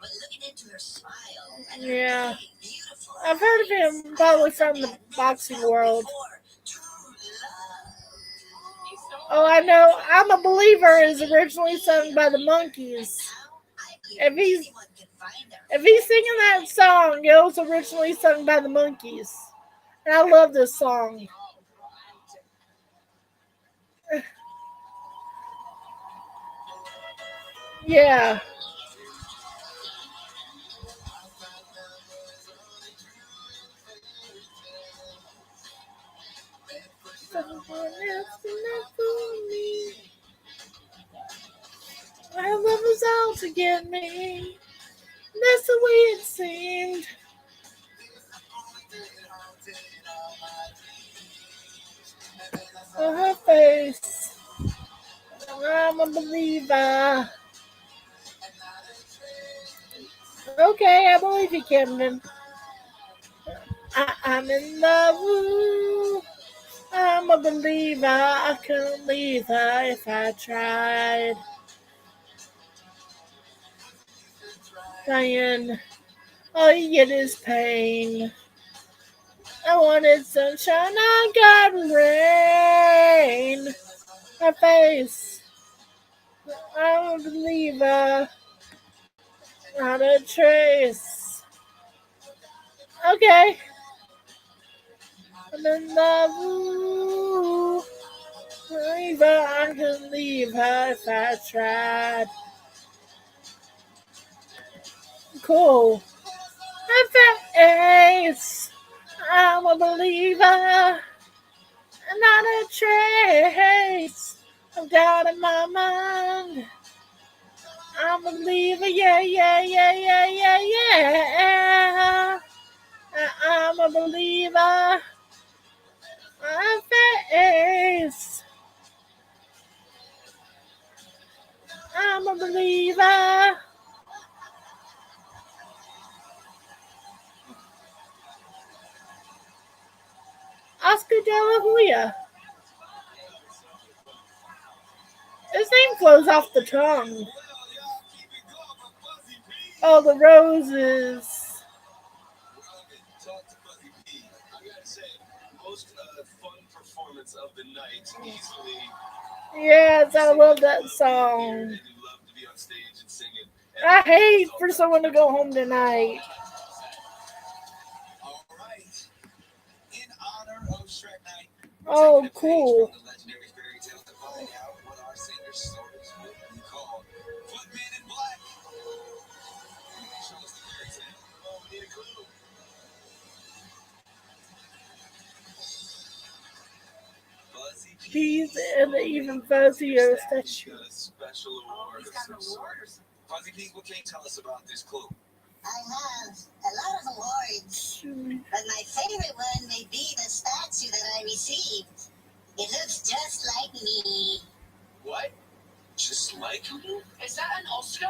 But looking into her smile and her Yeah. big, beautiful I've heard of him probably from the boxing world. Oh, I know. I'm a Believer is originally sung by the Monkees. If he's singing that song, it was originally sung by the Monkees. And I love this song. Yeah. Someone else enough for me. My love was out to get me. That's the way it seemed. For her face, I'm a believer. Okay, I believe you, Camden. I'm in love. Ooh. I'm a believer. I couldn't leave her if I tried. Diane, all you get is pain. I wanted sunshine, I got rain. Her face, I'm a believer. Not a trace. Okay. I'm in love. Ooh. Believer, I could leave her if I tried. Cool. Her face, I'm a believer. Not a trace of doubt in my mind. I'm a believer, yeah, yeah, yeah, yeah, yeah, yeah. I'm a believer. My face, I'm a believer. Oscar De La Hoya. His name flows off the tongue. Oh, the roses. Talk to Fuzzy P. I gotta say, most fun performance of the night, easily. Yes, I love that song. And you love to be on stage and sing it. I hate for someone to go home tonight. All right. In honor of Shrek Night, Oh, cool. the legendary fairy tale to find out what our singer's stories will be called. Footman in Black. Show us the fairy tale. Oh, we need a clue. Fuzzy He's in the even fuzzier statue. got a special award. He's got an award or something. Fuzzy P, what can you tell us about this clue? I have a lot of awards, but my favorite one may be the statue that I received. It looks just like me. What? Just like you? Is that an Oscar?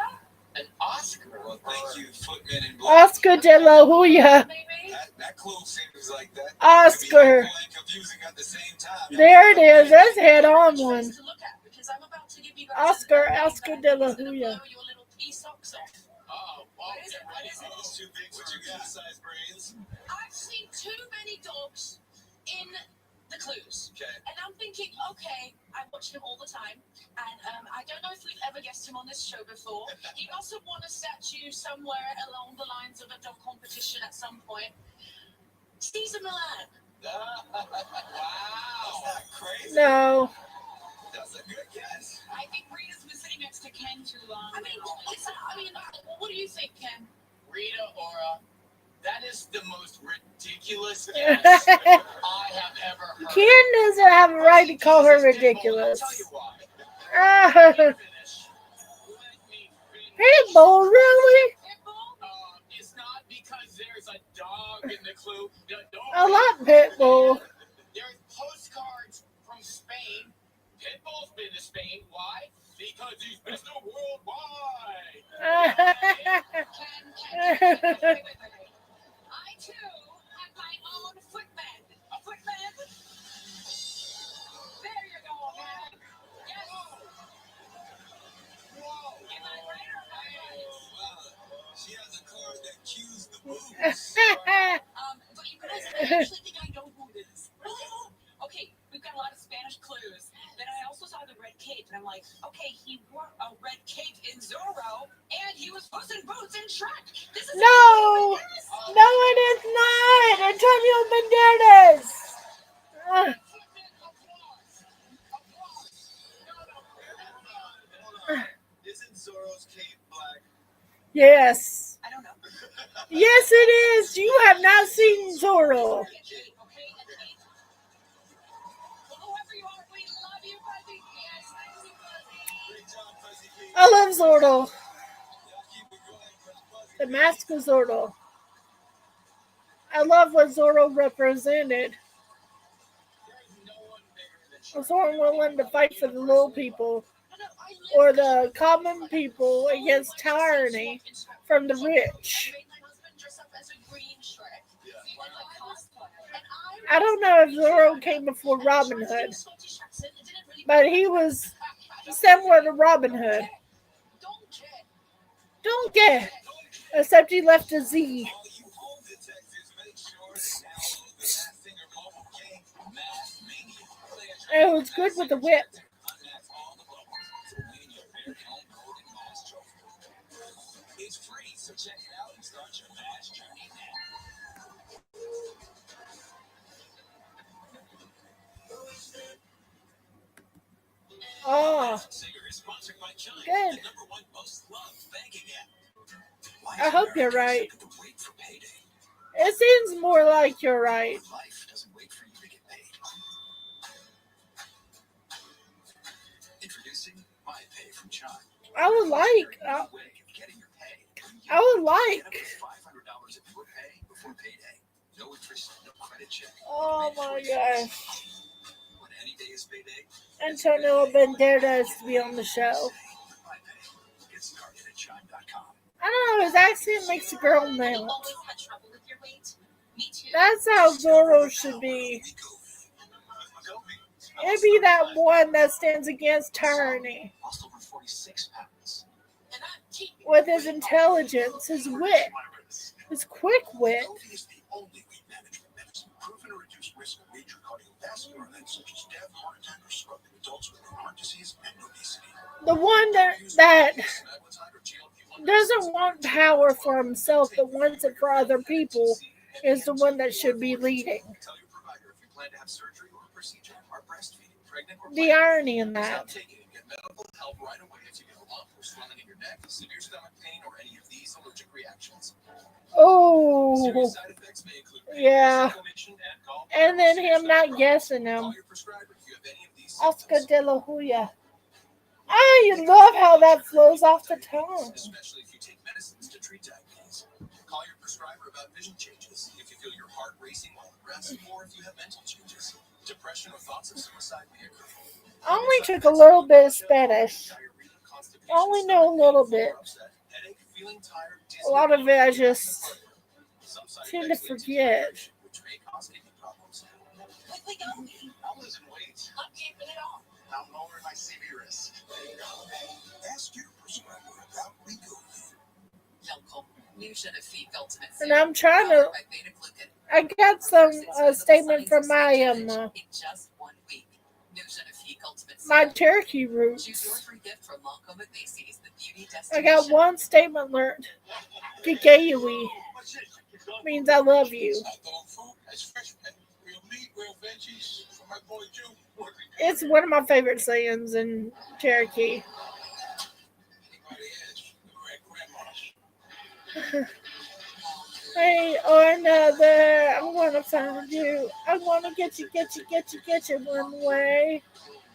An Oscar? Well, thank you, Footman in Black. Oscar De La Hoya. Maybe? That clue seems like that. Oscar. Could be helpful and confusing at the same time. There it is. That's head on one. To look at, because I'm about to give you guys Oscar De La Hoya. Hoya. Your little pea socks off. Oh, What is it? What is it? It's too big for your size brains. I've seen too many dogs in the clues. Okay. And I'm thinking, okay, I watch him all the time. And I don't know if we've ever guessed him on this show before. He must have won a statue somewhere along the lines of a dog competition at some point. Caesar Milan. Wow. That's not crazy. No. That's a good guess. I think Rita's been sitting next to Ken too long. I mean, what do you think, Ken? Rita Ora, that is the most ridiculous guess I have ever heard. Ken doesn't have a right to call her ridiculous. I'll tell you why. Pitbull, Let me finish. really? It's not because there's a dog in the clue. The dog I like Pitbull. There's postcards from Spain. Pitbull's been to Spain. Why? Because he's Mr. Worldwide. Ken. I too have my own footman. A footman. There you go, man. Yes. Whoa. Am I right or am I right? Wow. She has a card that cues the moves. the red cape. And I'm like, okay, he wore a red cape in Zorro, and he was Puss in Boots in Shrek. This is No, no, it is not. Antonio Banderas. Ugh. Isn't Zorro's cape black? Yes. I don't know. Yes, it is. You have not seen Zorro. Okay, whoever you are, we love you, Fuzzy. Yes, thank you, Fuzzy. Great job, Fuzzy Pete. I love Zorro. Keep it going, Fuzzy. The Mask of Zorro. I love what Zorro represented. There's no one bigger than Zorro willing to fight for the little people or the common people against tyranny from the rich. I made my husband dress up as a green Shrek. Like a cosplayer. And I don't know if Zorro came before Robin Hood, but he was similar to Robin Hood. Don't get. Except he left a Z. all you home detectives. Make sure to download the Masked Singer mobile game, Masked Mania. Play a And it was good with the whip. unmask all the bubbles to win your very own golden mask trophy. It's free, so check it out and start your mask journey now. Oh, Masked Singer is sponsored by Chime, good. the #1 most loved banking app. Why I hope you're right. have to wait for payday? It seems more like you're right. Life doesn't wait for you to get paid. Introducing My Pay from Chime. I would like. New way of getting your pay. I would Get like. up to $500 of your pay before payday. No interest, no credit check. Oh my gosh. When any day is payday, Antonio Banderas to be on the show. My Pay. Get started at chime.com. I don't know, his accent makes a girl melt. always had trouble with your weight. Me too. That's how Zorro should be. It'd be that one that stands against tyranny. Lost over 46 pounds. And I'm cheap. With his intelligence, his wit, his quick wit. Wegovy is the only weight management medicine proven to reduce risk of major cardiovascular events such as death, heart attack, or stroke in adults with heart disease and obesity. The one that doesn't want power for himself but wants it for other people is the one that should be leading. Tell your provider if you plan to have surgery or a procedure, are breastfeeding, pregnant, or The irony in that. stop taking and get medical help right away if you get a lump or swelling in your neck, severe stomach pain, or any of these allergic reactions. Oh, Serious side effects may include pain, yeah. inflammation, and gallbladder And then serious him not stomach guessing problems. him. Call your prescriber if you have any of these Oscar symptoms. de la Hoya. I love how that flows off the tongue. Especially if you take medicines to treat diabetes. Call your prescriber about vision changes, if you feel your heart racing while at rest, or if you have mental changes. Depression or thoughts of suicide may occur. I only took a little bit of Spanish. I only know a little bit. Headache, feeling tired, A lot of it I just some side tend to effects lead forget. depression, which may cause kidney problems. Like Wegovy. I'm losing weight. I'm keeping it off. I'm lowering my CV risk. Ask your prescriber about Wegovy. Helpful. New Genevieve Ultimate And I'm trying to. powered by beta glucan. I got some statement from my In just 1 week. New Genevieve Ultimate my Singer. Cherokee Choose your roots. free gift from Lancome Macy's, the beauty I destination. got one statement learned. Gigayui means I love you. Hot dog food, that's fresh pet. Real meat, real veggies. For my boy Jew. It's one of my favorite sayings in Cherokee. Hey, or another, I'm gonna find you. I'm gonna get you one way.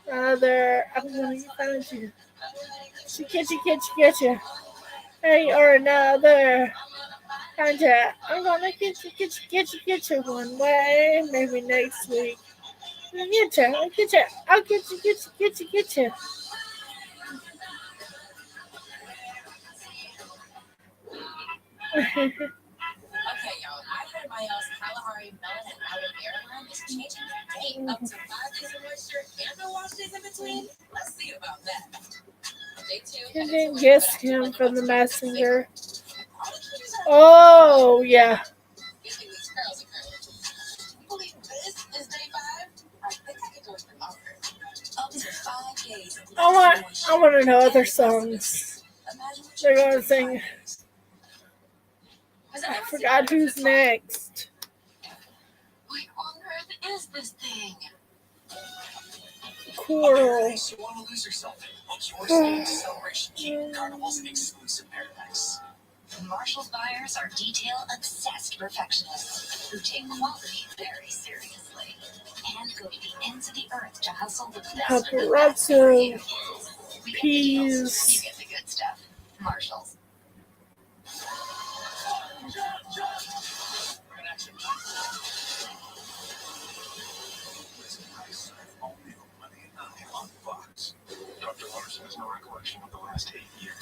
Another, I'm gonna find you. Get you. Hey, or another. Find you. I'm gonna get you one way. Maybe next week. I'll get you. I'll get you. Okay, y'all. I heard my Kalahari melon and aloe vera line is changing their date up to 5 days of moisture and no wash days in between. Let's see about that. Stay tuned. You didn't guess him from the Masked Singer. Oh, yeah. Giving these curls a curl. You believe this is day 5? I think I could do it for longer. Up to 5 I want to know other songs they're gonna sing. I forgot who's next. What on earth is this thing? Coral. You want to lose yourself in your celebration king Carnival's exclusive paradise. Marshall's buyers are detail-obsessed perfectionists who take quality very seriously and go to the ends of the earth to hustle the best of the best. Paparazzo. We get the deals, Peas. you get the good stuff. Marshall's. Dr. Larson has no recollection of the last 8 years.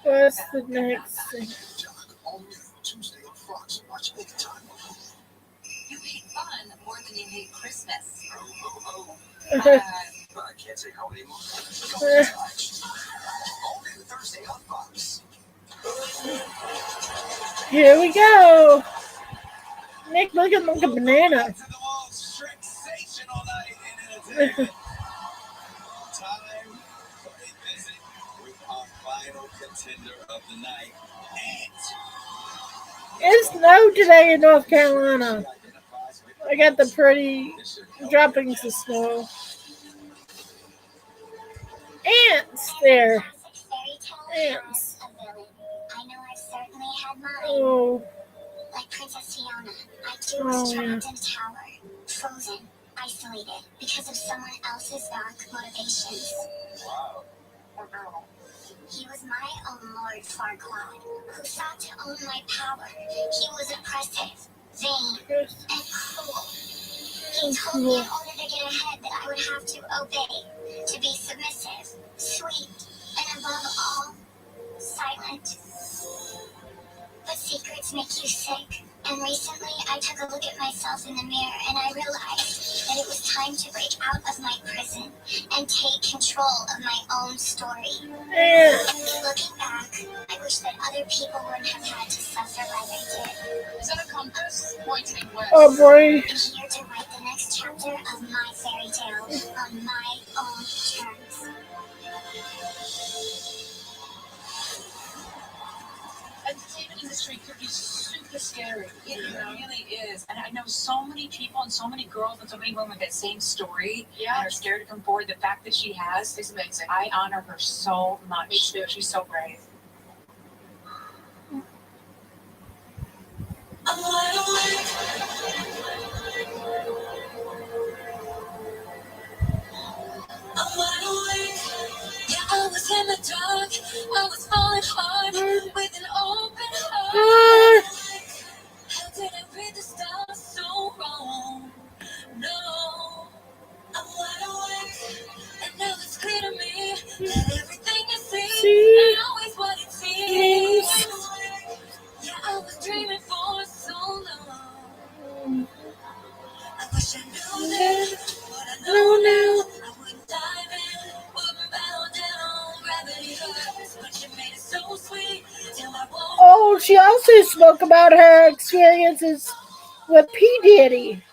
What's the next thing? Tuesday on Fox. Watch anytime. You hate fun more than you hate Christmas. I can't say how anymore. Only Thursday on Fox. Here we go. Nick looking like a banana. Time for a visit with our final contender of the night, It's snow today in North Carolina. I got the pretty droppings of snow. Ants there. Ants. I know I've certainly had mine. Oh, Like Princess Fiona, I too was Oh, yeah. trapped in a tower, frozen, isolated, because of someone else's dark motivations. Wow. He was my own Lord Farquaad, who sought to own my power. He was oppressive, vain, and cruel. He told me in order to get ahead that I would have to obey, to be submissive, sweet, and above all, silent. But secrets make you sick, and recently I took a look at myself in the mirror and I realized that it was time to break out of my prison and take control of my own story. ants. Looking back, I wish that other people wouldn't have had to suffer like I did. Is that a compass pointing west? Oh boy. I'm here to write the next chapter of my fairy tale on my own terms. Entertainment industry could be super scary. It really is. And I know so many people and so many girls and so many women with that same story and are scared to come forward. The fact that she has is amazing. I honor her so much. Me too. She's so brave. I'm wide awake. I'm wide awake. Yeah, I was in the dark. I was falling hard with an open heart. How did I read the stars so wrong? No, I'm wide awake. And now it's clear to me that everything you see ain't always what it seems. Yeah, I was dreaming for so long. I wish I knew then what I know now. I wouldn't dive in, wouldn't bow down. Gravity hurts, but you made it so sweet till I won't. Oh, she also spoke about her experiences with P. Diddy.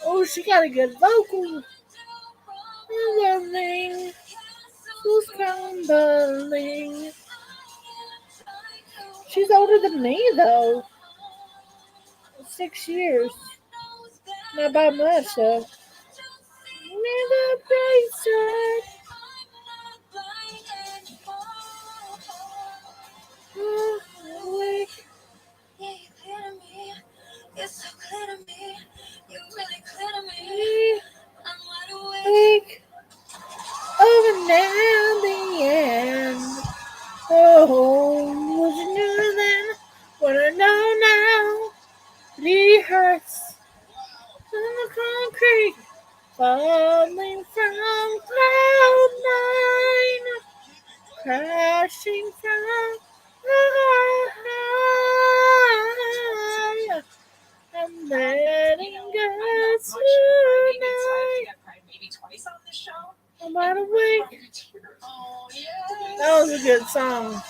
Oh, she got a good vocal. Loving, who's crumbling. She's older than me, though. 6 years. Not by much, though. Never bright side. Awake. Yeah, you clear to me. You're so clear to me. You're really clear to me. I'm wide awake. Awake. Over now, the end. Oh, would you know then? What I know now. It hurts. On the concrete. Falling from cloud 9. Crashing from song.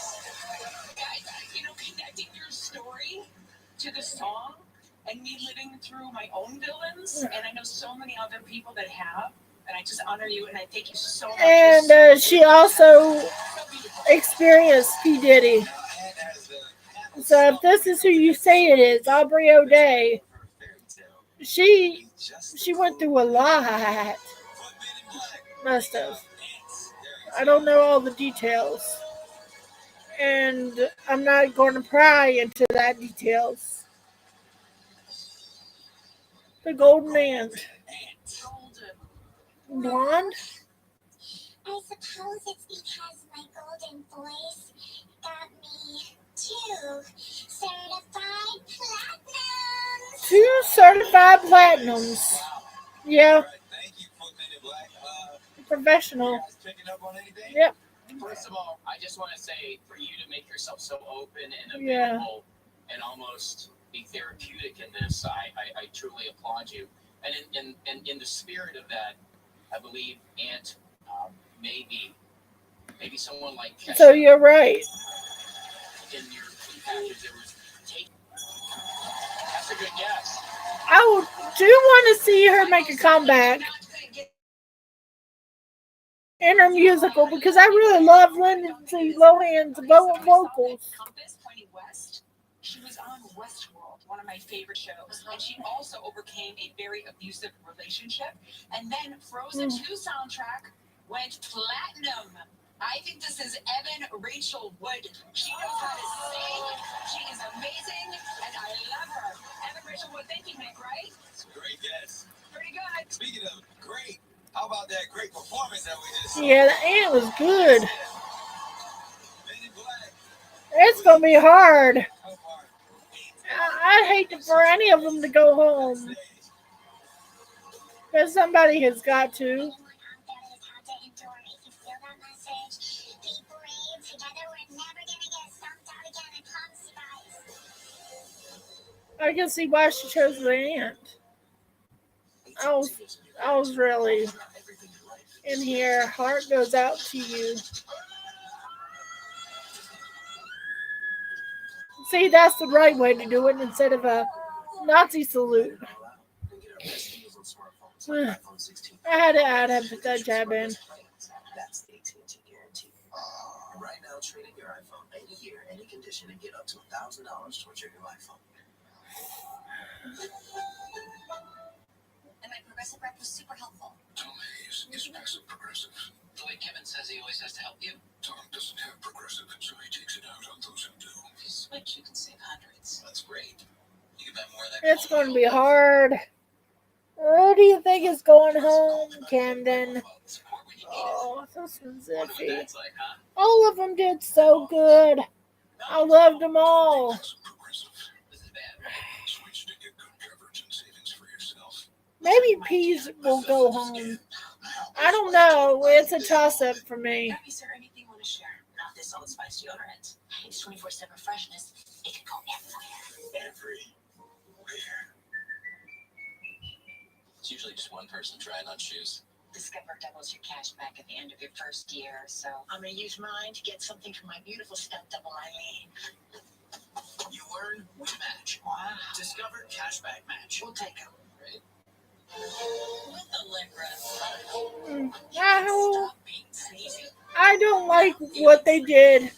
Connecting your story to the song and me living through my own villains, and I know so many other people that have, and I just honor you and I thank you so much. And she also experienced P. Diddy. So if this is who you say it is, Aubrey O'Day, she went through a lot. Must have. I don't know all the details. And I'm not going to pry into that details. The golden ant. Blonde? I suppose it's because my golden voice got me 2 certified platinums. 2 certified platinums. Yeah. Thank you, Footman in Black. Professional. You guys picking up on anything? Yep. First of all, I just want to say for you to make yourself so open and Yeah. available and almost be therapeutic in this, I truly applaud you. And in the spirit of that, I believe Ant maybe someone like Kesha, So you're right. in your package there was take. That's a good guess. I do want to see her make a comeback in her musical because I really love Lindsay Lohan's vocals. Compass pointing west. She was on Westworld, one of my favorite shows, and she also overcame a very abusive relationship. And then Frozen 2 soundtrack went platinum. I think this is Evan Rachel Wood. She knows how to sing. She is amazing, and I love her. Evan Rachel Wood, thank you, Nick, right? It's a great guess. Pretty good. Speaking of great, how about that great performance that we just saw? Yeah, the ant was good. Men in Black. It's going to be hard. How hard? I'd hate for any of them to go home. Because somebody has got to. I can see why she chose the ant. I was really in here. Heart goes out to you. See, that's the right way to do it instead of a Nazi salute. I had to put that jab in. That's the AT&T guarantee. Right now, trade in your iPhone any year, any condition, and get up to $1,000 towards your new iPhone. And my progressive rep was super helpful. Tom Hayes is passive progressive. The way Kevin says he always has to help you. Tom doesn't have progressive, so he takes it out on those who do. If you switch, you can save hundreds. That's great. You can bet more of that. It's going to be hard. Who do you think is going home, Camden? Oh, this one's iffy. That's like, huh? All of them did so good. I loved them all. Passive progressive. This is bad. Switch to get good coverage and savings for yourself. Maybe Peas will go home. I don't know. It's a toss-up for me. Happy, sir, anything you want to share? Not this Old Spice deodorant. It's 24/7 freshness. It can go everywhere. Everywhere. It's usually just one person trying on shoes. Discover doubles your cash back at the end of your first year, so I'm going to use mine to get something for my beautiful stunt double Eileen. You earn, we match. Wow. Discover Cashback Match. We'll take them. Right? With Allegra. I don't like what they did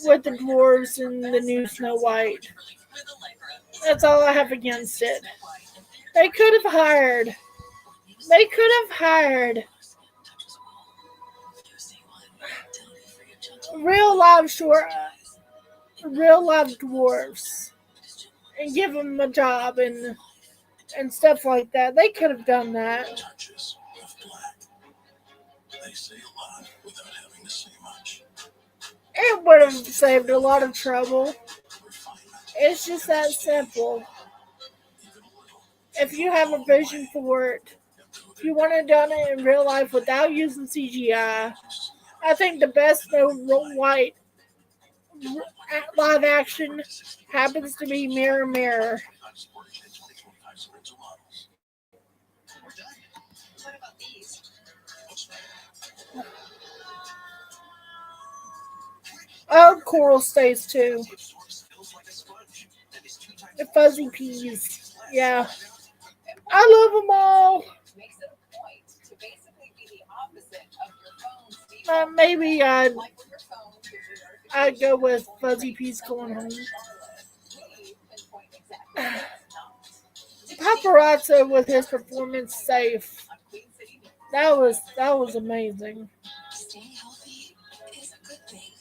with the dwarves in the new Snow White. That's all I have against it. They could have hired real live dwarves and give them a job and stuff like that. They could have done that. Touches of black. They say a lot without having to say much. It would have saved a lot of trouble. Refinement. It's just that simple. Even a little. If you have a vision for it, if you want to done it in real life without using CGI, I think the best Snow White live action happens to be Mirror Mirror. We're done. What about these? Oh, Coral stays too. The Fuzzy Peas. Yeah. I love them all. Makes it a point to basically be the opposite of your phone's Maybe I'd, like with your phone, gives you I'd go with Fuzzy Peas going home. we pinpoint exactly what it's not. Paparazzo with his performance safe. On Queen City News. That was amazing. Staying healthy is a good thing.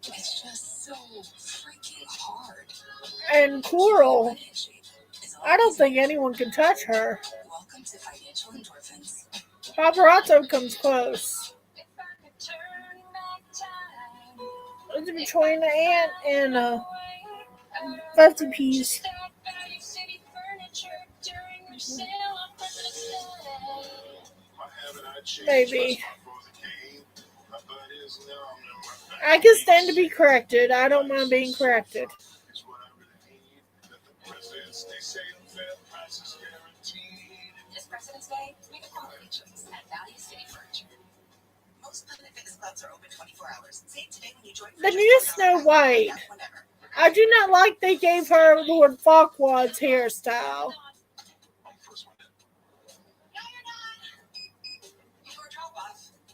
It's just so freaking hard. And Coral, Financial is I don't always think anyone can touch her. welcome to Financial Endorphins. Paparazzo comes close. If I could turn back time, It's between the ant and Fuzzy Peas. that Value City furniture during your sale on President's Day. Maybe. I can stand to be corrected. I don't mind being corrected. This President's Day, make a quality choice at Value City Furniture. Most Planet Fitness clubs are open 24 hours. Save today when you join. The new Snow White. I do not like they gave her Lord Farquaad's hairstyle.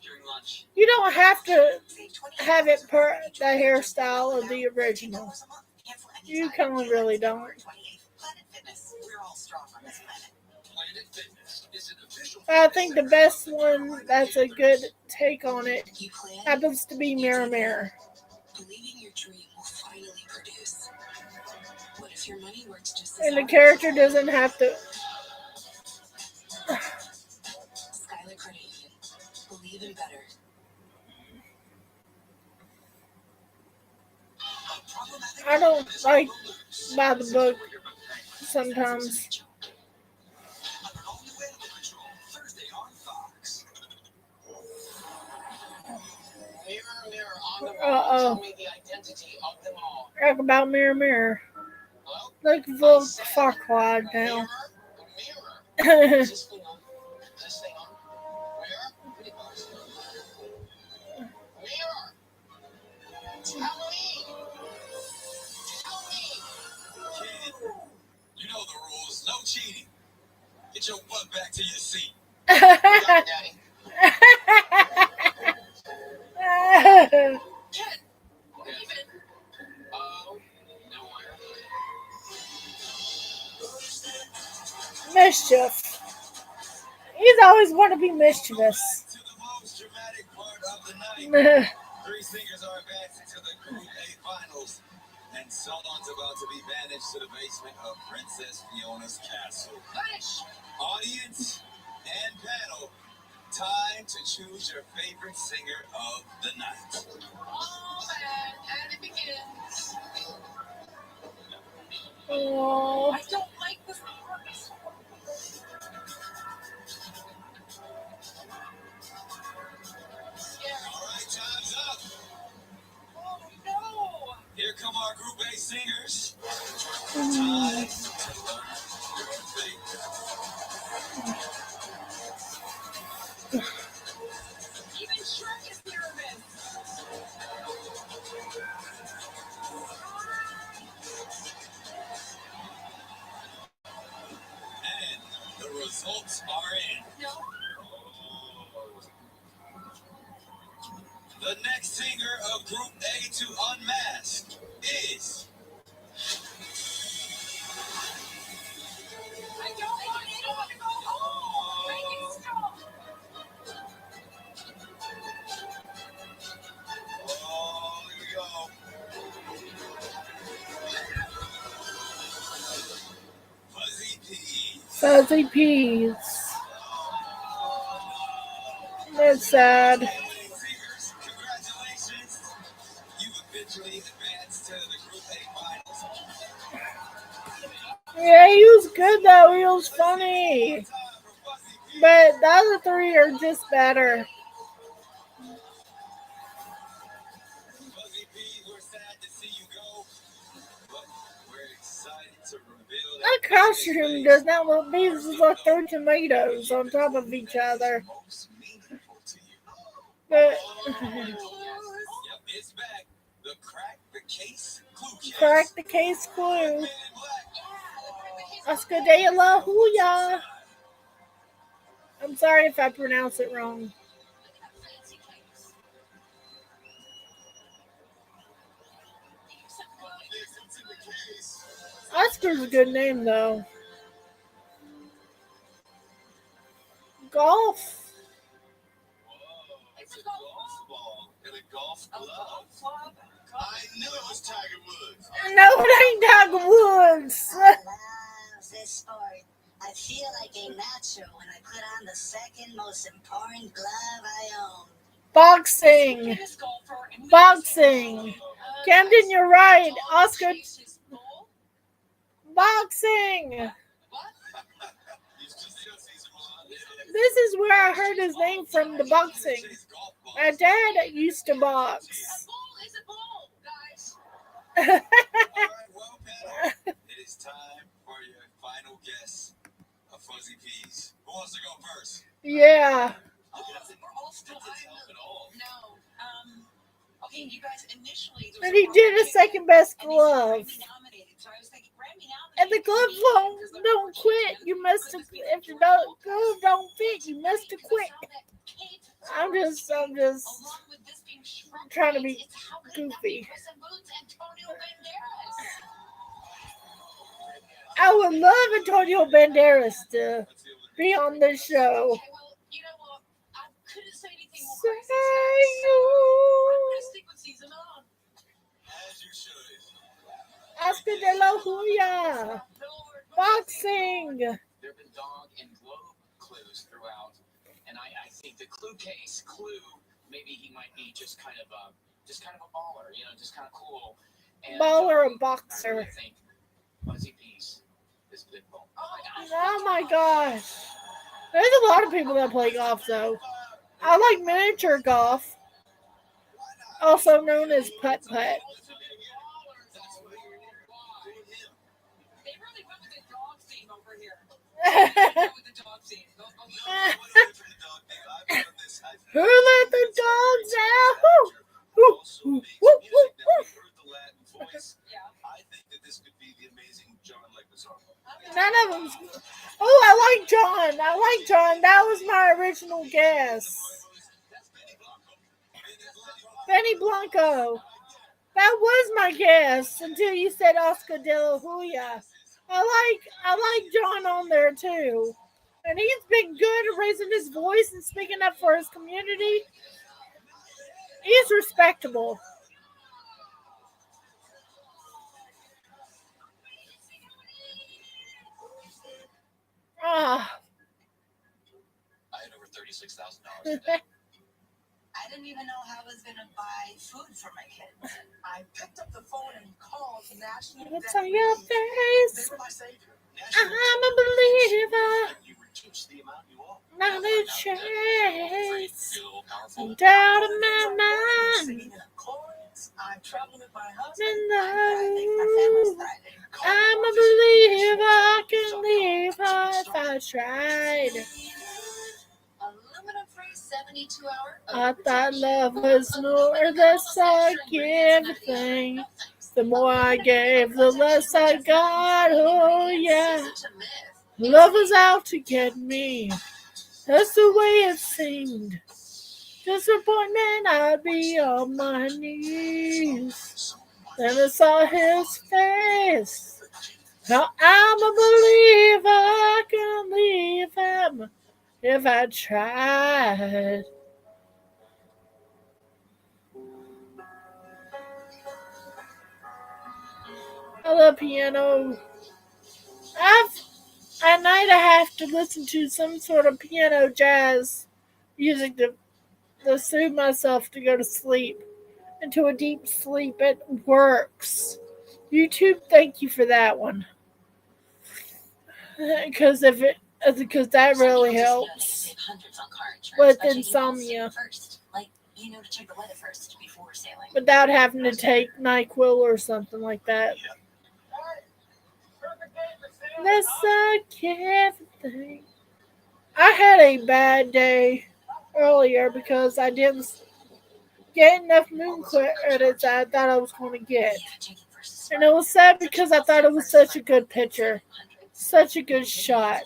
During lunch. You don't have to have it per the hairstyle of the original. You kind of really don't. Planet Fitness. We're all strong on this planet. Planet Fitness is an official. I think the best one that's a good take on it You plan, happens to be Mirror Mirror. believing your dream will finally produce. What if your money works just as And the hard? character doesn't have to. Skylar Credit Union. Believe in better. I don't like buy the book sometimes. Thursday on Fox. Mirror, mirror on the wall, Uh-oh. tell me the identity of them all. Talk about Mirror Mirror. Hello? Look for Farquaad now. Mirror, mirror. Is this thing on? Is this thing on? Mirror? Mirror. Tell me. Tell me. Kid, you know the rules. No cheating. Get your butt back to your seat. Got it, Daddy. Kid, leave it. Oh, nowhere. Mischief. He's always want to be mischievous. To the most dramatic part of the night. Three singers are advancing to the Group A finals, and someone's about to be banished to the basement of Princess Fiona's castle. Finish. Audience and panel, time to choose your favorite singer of the night. Oh, man, and it begins. Oh, I don't like this part. All right, time's up. Oh, no. Here come our Group A singers. Time to learn your fate. Even Shrek is nervous. And the results are in. No. The next singer of Group A to unmask is I don't want anyone to go home. Make it stop. oh, here we go. Fuzzy P. Fuzzy Peas. That's sad. Winning singers, congratulations. You eventually advanced to the Group A finals. Yeah, he was good though. He was funny. Time for Fuzzy P. But the other three are just better. Fuzzy P, we're sad to see you go, but we're excited to reveal That costume does not look. These is like three tomatoes on top of each other. most meaningful to you. But Yep, it's back. The case? Clue case? Crack the case clue. Man in black. Oscar de la Hoya. I'm sorry if I pronounce it wrong. It's in the case. Oscar's a good name, though. Golf. Whoa, it's a golf ball and a golf glove. I knew it was Tiger Woods. No, it ain't Tiger Woods. I love this sport. I feel like a macho when I put on the second most important glove I own. Boxing. Boxing. Camden, you're right. Oscar. Boxing. This is where I heard his name from, the boxing. My dad used to box. All right, well, Pat, it is time for your final guess of Fuzzy Peas. Who wants to go first? Yeah. Okay, you guys initially. And he did a second best glove. And the glove don't quit. You must have, if the glove don't fit, you must have quit. I'm just trying to be goofy. I would love Antonio Banderas to be on this show. Okay, well, you know what? I couldn't say anything more Say crazy tonight, so I'm going to stick with season on. As you should. Oscar de la Hoya. Boxing. There have been dog and globe clues throughout, and I think the clue case clue, maybe he might be just kind of a baller, just kind of cool. And, Baller or I boxer. really think Fuzzy Peas is Pitbull. Oh my gosh. There's a lot of people that play golf though. I like miniature golf, also known as putt-putt. They really went with the dog theme over here. With the dog theme. Who let the dogs out? Woo, woo, woo, woo, woo. I think that this could be the amazing John Leguizamo. None of them. Oh, I like John. That was my original guess. Benny Blanco. That was my guess until you said Oscar de la Hoya. I like John on there too. And he's been good at raising his voice and speaking up for his community. He's respectable. Ah. I had over $36,000 a day. I didn't even know how I was going to buy food for my kids. I picked up the phone and called National What's Debt on your Relief. face? They were my savior. I'm a believer. You reduce the amount you owe. Not a chase. Feel powerful. Doubt in my mind. Singing in chorus. I'm traveling with my husband. And Thriving, my family's thriving. I'm a believer. I can leave her if I tried. Aluminum-free 72-hour. I thought love was more this I give a thing. The more I gave, the less I got. Oh yeah. Such a myth. Love was out to get me. That's the way it seemed. Disappointment, I'd be on my knees. Then I saw his face. Now I'm a believer. I can leave him if I tried. I love piano. At night I have to listen to some sort of piano jazz music to soothe myself to go to sleep, into a deep sleep. It works. YouTube, thank you for that one. Because that really helps with insomnia. First, to check the weather first before sailing. Without having to take NyQuil or something like that. That's a given thing. I had a bad day earlier because I didn't get enough moon credits that I thought I was going to get. And it was sad because I thought it was such a good picture. Such a good shot.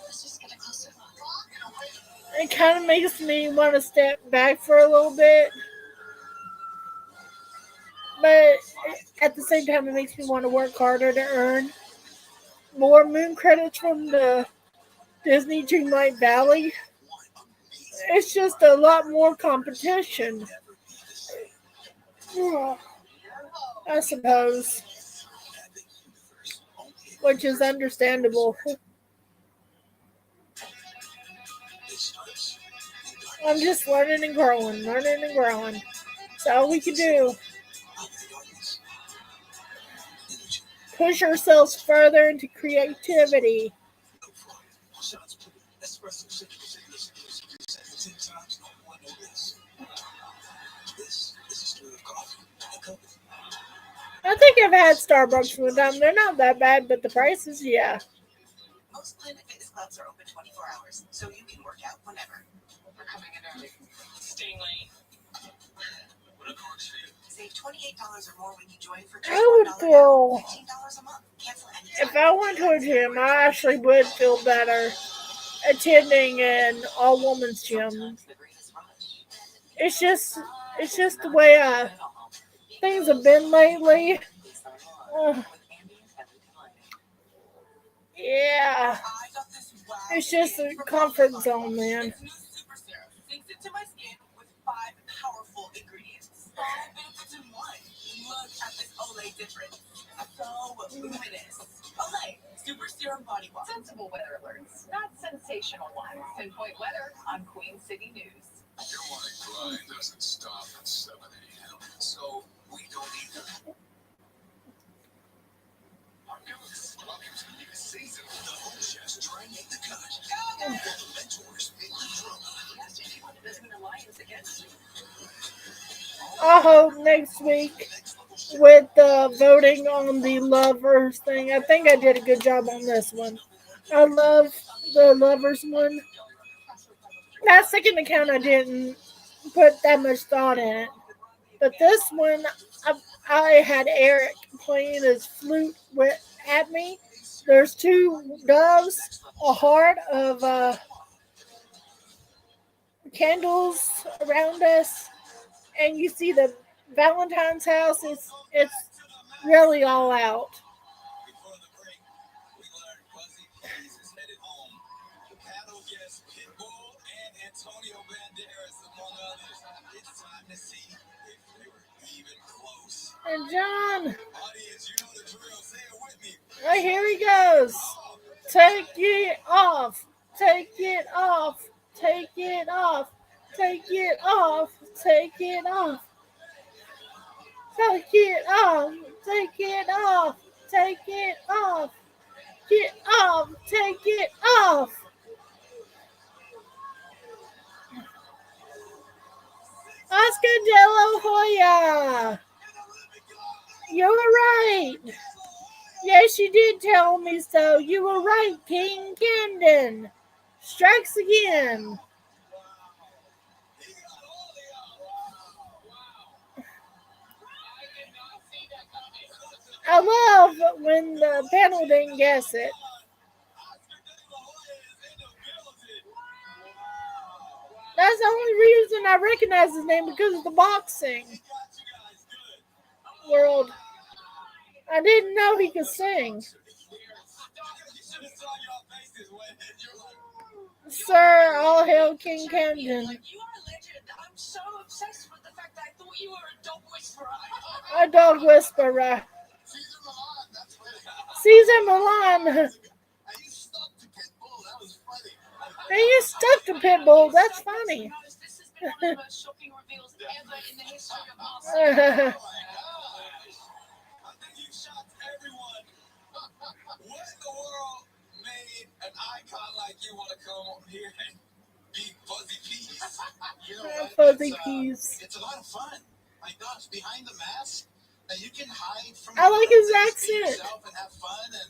Let's just get a closer look. It kind of makes me want to step back for a little bit. But at the same time, it makes me want to work harder to earn more moon credits from the Disney Dreamlight Valley. It's just a lot more competition. I suppose. Which is understandable. I'm just learning and growing. That's all we can do. Push ourselves further into creativity. Espresso 17 times no more, no less. This is a straight up coffee. A cup of I think I've had Starbucks one time. They're not that bad, but the prices, yeah. Most Planet Fitness clubs are open 24 hours, so you can work out whenever. We're coming in early. Staying late. whatever works for you. Save $28 or more when you join for just I would $1 feel, $15 a month. Cancel anytime. if I went to a gym, I actually would feel better attending an all-women's gym. Sometimes the greatest rush. It's just the way things have been lately. Uh, yeah, I got this wow. it's just a comfort zone, man. It's new super serum. Sinks into my skin with 5 powerful ingredients. 5 benefits in one. Look at this Olay difference. So luminous. Olay, super serum body wash. Sensible weather alerts, not sensational ones. Pinpoint weather on Queen City News. Your morning grind doesn't stop at 7 a.m. So we don't either. Welcome to the new season. The home chefs try and make the cut. While the mentors make the drama. Yes, anyone who doesn't mean alliance against you. I hope next week with the voting on the lovers thing, I think I did a good job on this one. I love the lovers one. That second account, I didn't put that much thought in it. But this one, I had Eric playing his flute at me. There's 2 doves, a heart of candles around us, and you see the Valentine's house. It's really all out. Before the break, we learned Buzzy Peas is headed home. The panel guests Pitbull and Antonio Banderas, among others. It's time to see if they were even close. And John, Audience, you know the drill. Say it with me. right here he goes. Take it off. Take it off. Take it off. Take it off. Take it off. Take it off. Take it off. Take it off. Get off. Take it off. Oscar De La Hoya. You were right. Yes, you did tell me so. You were right, King Camden. Strikes again. I love when the panel didn't guess it. That's the only reason I recognize his name, because of the boxing world. I didn't know he could sing. Sir, all hail King Camden. You are a legend. I'm so obsessed with the fact that I thought you were a dog whisperer. A dog whisperer. Caesar Milan. And you stuck to Pitbull. That was funny. And you stuck to Pitbull. That's funny. This has been one of the most shocking reveals ever in the history of Marseille. I think you shocked everyone. What in the world made an icon like you want to come here and be Buzzy Peas? You know what? Fuzzy peas. It's a lot of fun. My gosh, behind the mask, you can hide from. I like his be accent. yourself and have fun. And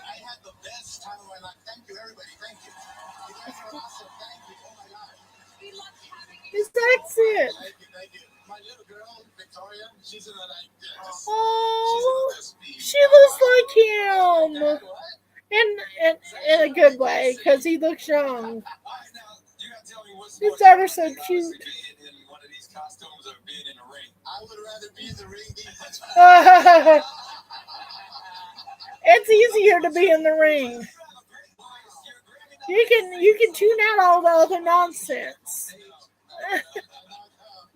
I had the best time of my life. Thank you, everybody. Thank you. You guys are awesome. Thank you. Oh my God. We loved having you His accent. Thank you. My little girl, Victoria, she's in the Oh, she looks like him. In a good way, because he looks young. His daughter's so cute. In one of these costumes or being in the ring? I would rather be in the ring than It's easier to be in the ring. You can tune out all the other nonsense.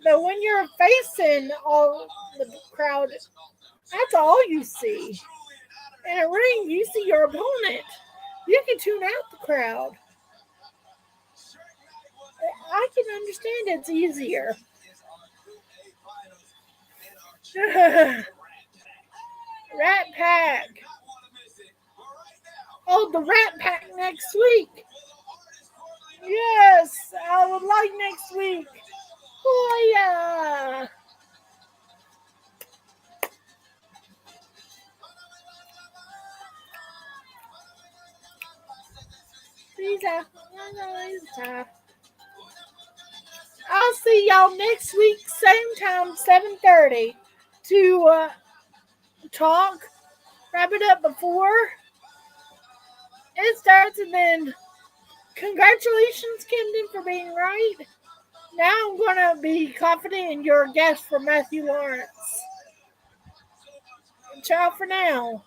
But when you're facing all the crowd, that's all you see. In a ring, you see your opponent. You can tune out the crowd. I can understand it's easier. Rat Pack. Oh, the Rat Pack next week. Yes, I would like next week. Oh, yeah. I'll see y'all next week, same time, 7:30, to talk, wrap it up before it starts, and then congratulations, Camden, for being right. Now I'm going to be confident in your guess for Matthew Lawrence. Ciao for now.